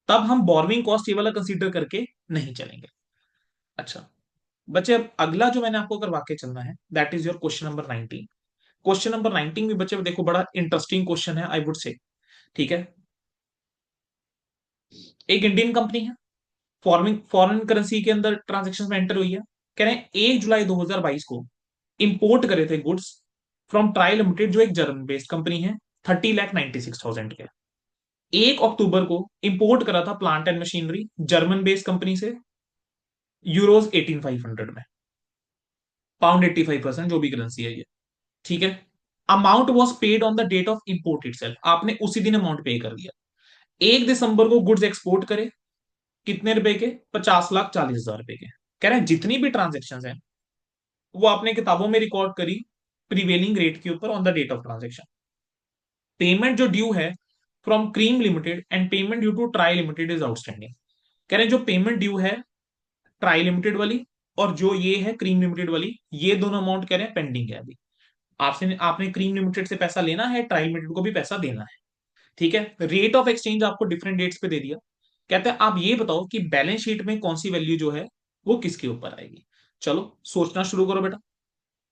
तब हम बोरोइंग कॉस्ट ये वाला कंसीडर करके नहीं चलेंगे। अच्छा बच्चे, अब अगला जो मैंने आपको करवा के चलना है that is your question number 19। Question number 19 भी बच्चे देखो बड़ा इंटरेस्टिंग क्वेश्चन है आई वुड से। ठीक है, एक इंडियन कंपनी है, फॉरेन फॉरेन करेंसी के अंदर ट्रांजेक्शन में एंटर हुई है। कह रहे हैं 1 जुलाई 2022 को इंपोर्ट करे थे गुड्स फ्रॉम ट्राई लिमिटेड, जो एक जर्मन बेस्ड कंपनी है, 30,96,000 के। 1 अक्टूबर को इंपोर्ट करा था plant and machinery German based company से, यूरोज 18,500 में, पाउंड 85%, जो भी करेंसी है ये। ठीक है, amount was paid on the date of import itself, आपने उसी दिन अमाउंट पे कर दिया। 1 दिसंबर को गुड्स एक्सपोर्ट करे, कितने रुपए के, 50,40,000 रुपए के। कह रहे हैं जितनी भी ट्रांजेक्शन है वो आपने किताबों में रिकॉर्ड करी प्रीवेलिंग रेट के ऊपर on the date of transaction. Payment जो ड्यू है from Cream limited and payment due to Tri limited is outstanding. कह रहे हैं जो पेमेंट ड्यू है ट्राई लिमिटेड वाली और जो ये है क्रीम लिमिटेड वाली, ये दोनों अमाउंट कह रहे हैं पेंडिंग है अभी। आपसे आपने क्रीम लिमिटेड से पैसा लेना है, ट्राई लिमिटेड को भी पैसा देना है। ठीक है, रेट ऑफ एक्सचेंज आपको डिफरेंट डेट्स पे दे दिया। कहते हैं आप ये बताओ कि बैलेंस शीट में कौन सी वैल्यू जो है वो किसके ऊपर आएगी। चलो सोचना शुरू करो बेटा।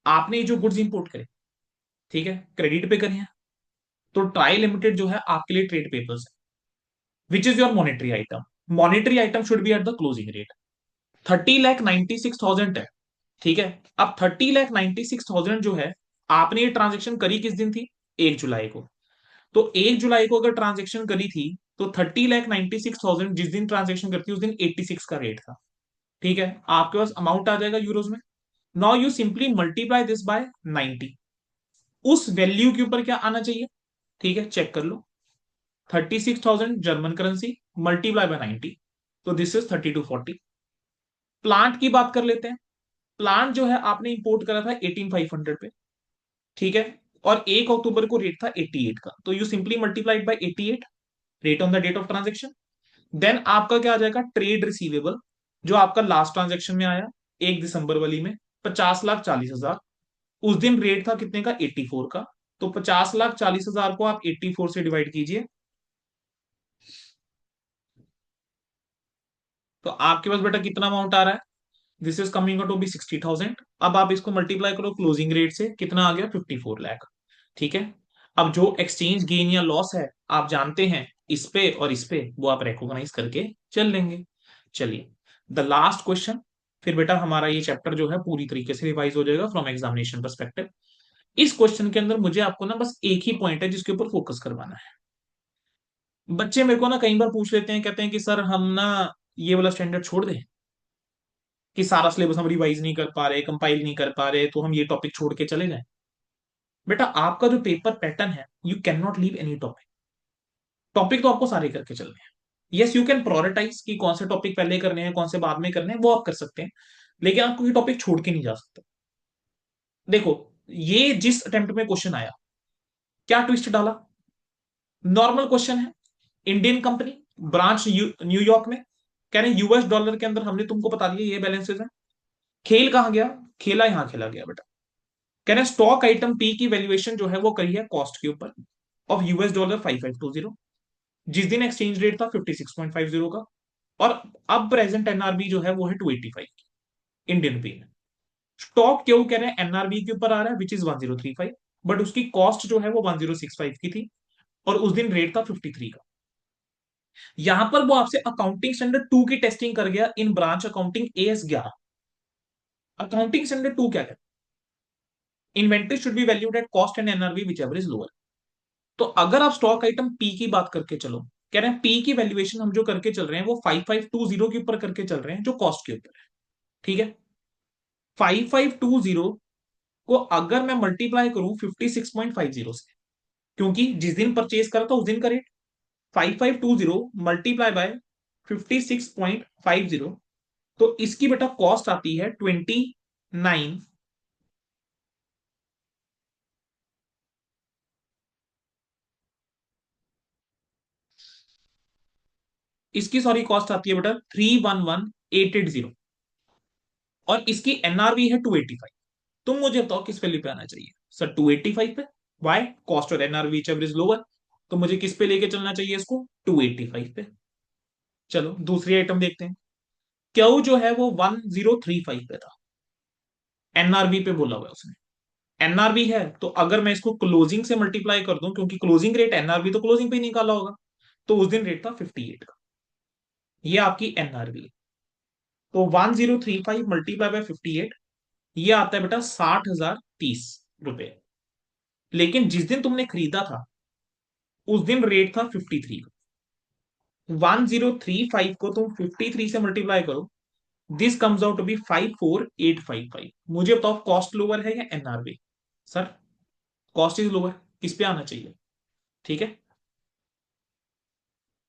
आपने जो गुड्स इंपोर्ट करे, ठीक है, क्रेडिट पे करे हैं, तो ट्राई लिमिटेड जो है आपके लिए ट्रेड पेपर्स है, विच is your monetary item. Monetary item should be at the closing rate. 30,96,000 है, ठीक है। अब 30,96,000 जो है, आपने ये ट्रांजेक्शन करी किस दिन थी? 1 जुलाई को। तो 1 जुलाई को अगर ट्रांजेक्शन करी थी, तो 30,96,000 जिस दिन ट्रांजेक्शन करती है उस दिन 86 का रेट था, ठीक है। आपके पास अमाउंट आ जाएगा यूरोज में। Now you simply multiply this by 90। उस वैल्यू के ऊपर क्या आना चाहिए? ठीक है, चेक कर लो। 36,000 जर्मन करेंसी मल्टीप्लाई बाय 90, तो दिस इज 3240। प्लांट की बात कर लेते हैं। प्लांट जो है आपने इंपोर्ट करा था 18,500 पे, ठीक है। और 1 अक्टूबर को रेट था 88 का, तो you simply multiplied by 88, rate on the date of transaction. Then आपका क्या आ जाएगा? ट्रेड रिसीवेबल, जो आपका लास्ट ट्रांजेक्शन में आया 1 दिसंबर वाली में, 50,40,000। उस दिन रेट था कितने का? 84 का। तो 50,40,000 को आप 84 से डिवाइड कीजिए, तो आपके पास बेटा कितना अमाउंट आ रहा है? This is coming to be 60,000। अब आप इसको मल्टीप्लाई करो क्लोजिंग रेट से, कितना आ गया? 54 लाख, ठीक है। अब जो एक्सचेंज गेन या लॉस है, आप जानते हैं इस पे और इस पे, वो आप रिकॉग्नाइज करके चल लेंगे। चलिए, द लास्ट क्वेश्चन, फिर बेटा हमारा ये चैप्टर जो है पूरी तरीके से रिवाइज हो जाएगा फ्रॉम एग्जामिनेशन परस्पेक्टिव। इस क्वेश्चन के अंदर मुझे आपको ना बस एक ही पॉइंट है जिसके ऊपर फोकस करवाना है। बच्चे मेरे को ना कई बार पूछ लेते हैं, कहते हैं कि सर हम ना ये वाला स्टैंडर्ड छोड़ दें, कि सारा सिलेबस हम रिवाइज नहीं कर पा रहे, कंपाइल नहीं कर पा रहे, तो हम ये टॉपिक छोड़ के चले जाएं। बेटा आपका जो पेपर पैटर्न है, you can not leave any topic. Topic तो आपको सारे करके चलने हैं। यस, यू कैन प्रायोरिटाइज कि कौन से टॉपिक पहले करने हैं, कौन से बाद में करने हैं, वो आप कर सकते हैं, लेकिन आप कोई टॉपिक छोड़ के नहीं जा सकते। देखो, ये जिस अटेम्प्ट में क्वेश्चन आया, क्या ट्विस्ट डाला? नॉर्मल क्वेश्चन है, इंडियन कंपनी, ब्रांच न्यूयॉर्क में, कह रहे हैं यूएस डॉलर के अंदर हमने तुमको बता दिया ये बैलेंसेस है। खेल कहां गया? खेला यहां खेला गया बेटा। कह रहे हैं स्टॉक आइटम पी की वैल्यूएशन जो है वो करी है कॉस्ट के ऊपर ऑफ यूएस डॉलर 5520, जिस दिन एक्सचेंज रेट था 56.50 का। और अब प्रेजेंट एनआरबी जो है वो है 285 की इंडियन रुपी में। स्टॉक क्यों कह रहे हैं एनआरबी के ऊपर आ रहा है, विच इज 1035, बट उसकी कॉस्ट जो है वो 1065 की थी, और उस दिन रेट था 53 का। यहां पर वो आपसे अकाउंटिंग स्टैंडर्ड 2 की टेस्टिंग कर गया in branch accounting AS11। Accounting standard 2 क्या कहता है? Inventory should be valued at cost and NRV whichever is. Lower अगर आप स्टॉक आइटम पी की बात करके चलो, कह रहे हैं पी की वैल्यूएशन हम जो करके चल रहे हैं वो 5520 के ऊपर करके चल रहे हैं, जो कॉस्ट के ऊपर है, ठीक है। 5520 को अगर मैं मल्टीप्लाई करूं 56.50 से, क्योंकि जिस दिन परचेज करा था उस दिन का रेट, 5520 मल्टीप्लाई बाय 56.50, तो इसकी बेटा कॉस्ट आती है 29, इसकी सॉरी कॉस्ट आती है बेटा 311880, और इसकी एनआरवी है 285। तुम मुझे बताओ किस वैल्यू पे आना चाहिए? सर 285 पे। वाई? कॉस्ट और एनआरवी एवरेज लोअर, तो मुझे किस पे लेके चलना चाहिए इसको? 285 पे। चलो दूसरी आइटम देखते हैं। क्यू जो है वो 1035 पे था, एनआरबी पे बोला हुआ है उसने। एनआरबी है तो अगर मैं इसको क्लोजिंग से मल्टीप्लाई कर दूं, क्योंकि क्लोजिंग रेट एनआरबी तो क्लोजिंग पे ही निकाला होगा, तो उस दिन रेट था 58 का। ये आपकी एनआरबी। तो 1035 मल्टीप्लाई बाय 58, ये आता है बेटा 60,030 रुपए। लेकिन जिस दिन तुमने खरीदा था उस दिन रेट था 53 का। 1035 को तुम 53 से मल्टीप्लाई करो, this comes out to be 54855। मुझे बताओ कॉस्ट लोअर है या NRB? Sir cost is lower, किस पे आना चाहिए? ठीक है,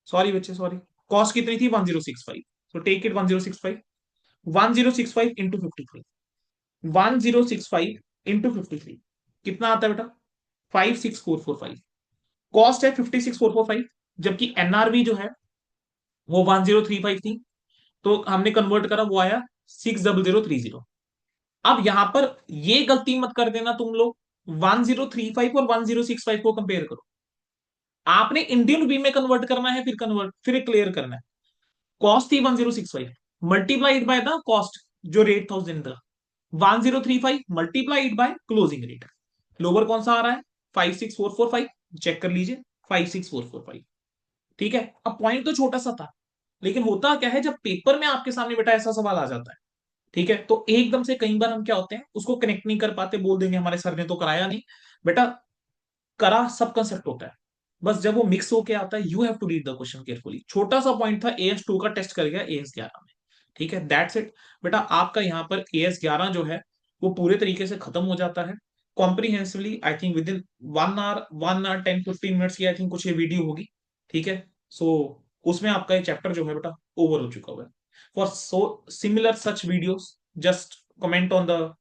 सॉरी बच्चे सॉरी। कॉस्ट कितनी थी? 1065, तो टेक इट 1065। 1065 इंटू 53, 1065 इंटू 53 कितना आता है बेटा? 56445। कॉस्ट है 56445, जबकि एनआरबी जो है वो 1035 थी, तो हमने कन्वर्ट करा, वो आया 60030। अब यहां पर ये गलती मत कर देना तुम लोग, 1035 और 1065 को कंपेयर करो। आपने इंडियन रुपी में कन्वर्ट करना है, फिर क्लियर करना है। कॉस्ट थी 1065, मल्टीप्लाइड बाय द कॉस्ट, जो रेट था उस दिन का, 1035 multiplied by closing rate. Lower कौन सा आ रहा है? 56445। चेक कर लीजिए, 56445। ठीक है, अब पॉइंट तो छोटा सा था, लेकिन होता क्या है जब पेपर में आपके सामने बेटा ऐसा सवाल आ जाता है, ठीक है, तो एकदम से कई बार हम क्या होते हैं उसको कनेक्ट नहीं कर पाते, बोल देंगे हमारे सर ने तो कराया नहीं। बेटा करा सब कंसेप्ट होता है, बस जब वो मिक्स होके आता है you have to read the question carefully. छोटा सा पॉइंट था, AS2 का टेस्ट कर गया AS11 में। ठीक है, दैट्स इट। बेटा आपका यहाँ पर AS11 जो है वो पूरे तरीके से खत्म हो जाता है comprehensively, I think within 1 hour, 1 hour 10-15 minutes की आई थिंक कुछ ये वीडियो होगी। ठीक है, सो उसमें आपका ये चैप्टर जो है बेटा ओवर हो चुका हुआ है। For so similar such videos just comment on the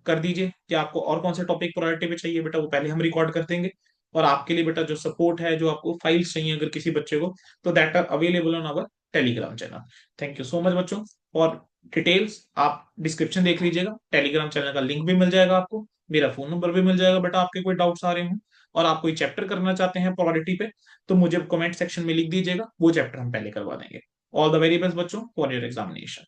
कर दीजिए कि आपको और कौन से टॉपिक प्रायोरिटी पे चाहिए, बेटा वो पहले हम रिकॉर्ड कर देंगे। और आपके लिए बेटा जो सपोर्ट है, जो आपको फाइल्स चाहिए अगर किसी बच्चे को, तो that are available on our Telegram channel. Thank you so much बच्चों। और डिटेल्स आप डिस्क्रिप्शन देख लीजिएगा, टेलीग्राम चैनल का लिंक भी मिल जाएगा आपको, मेरा फोन नंबर भी मिल जाएगा बेटा, आपके कोई डाउट्स आ रहे हो और आप कोई चैप्टर करना चाहते हैं प्रायोरिटी पे, तो मुझे कमेंट सेक्शन में लिख दीजिएगा, वो चैप्टर हम पहले करवा देंगे। ऑल द वेरी बेस्ट बच्चों फॉर योर एग्जामिनेशन।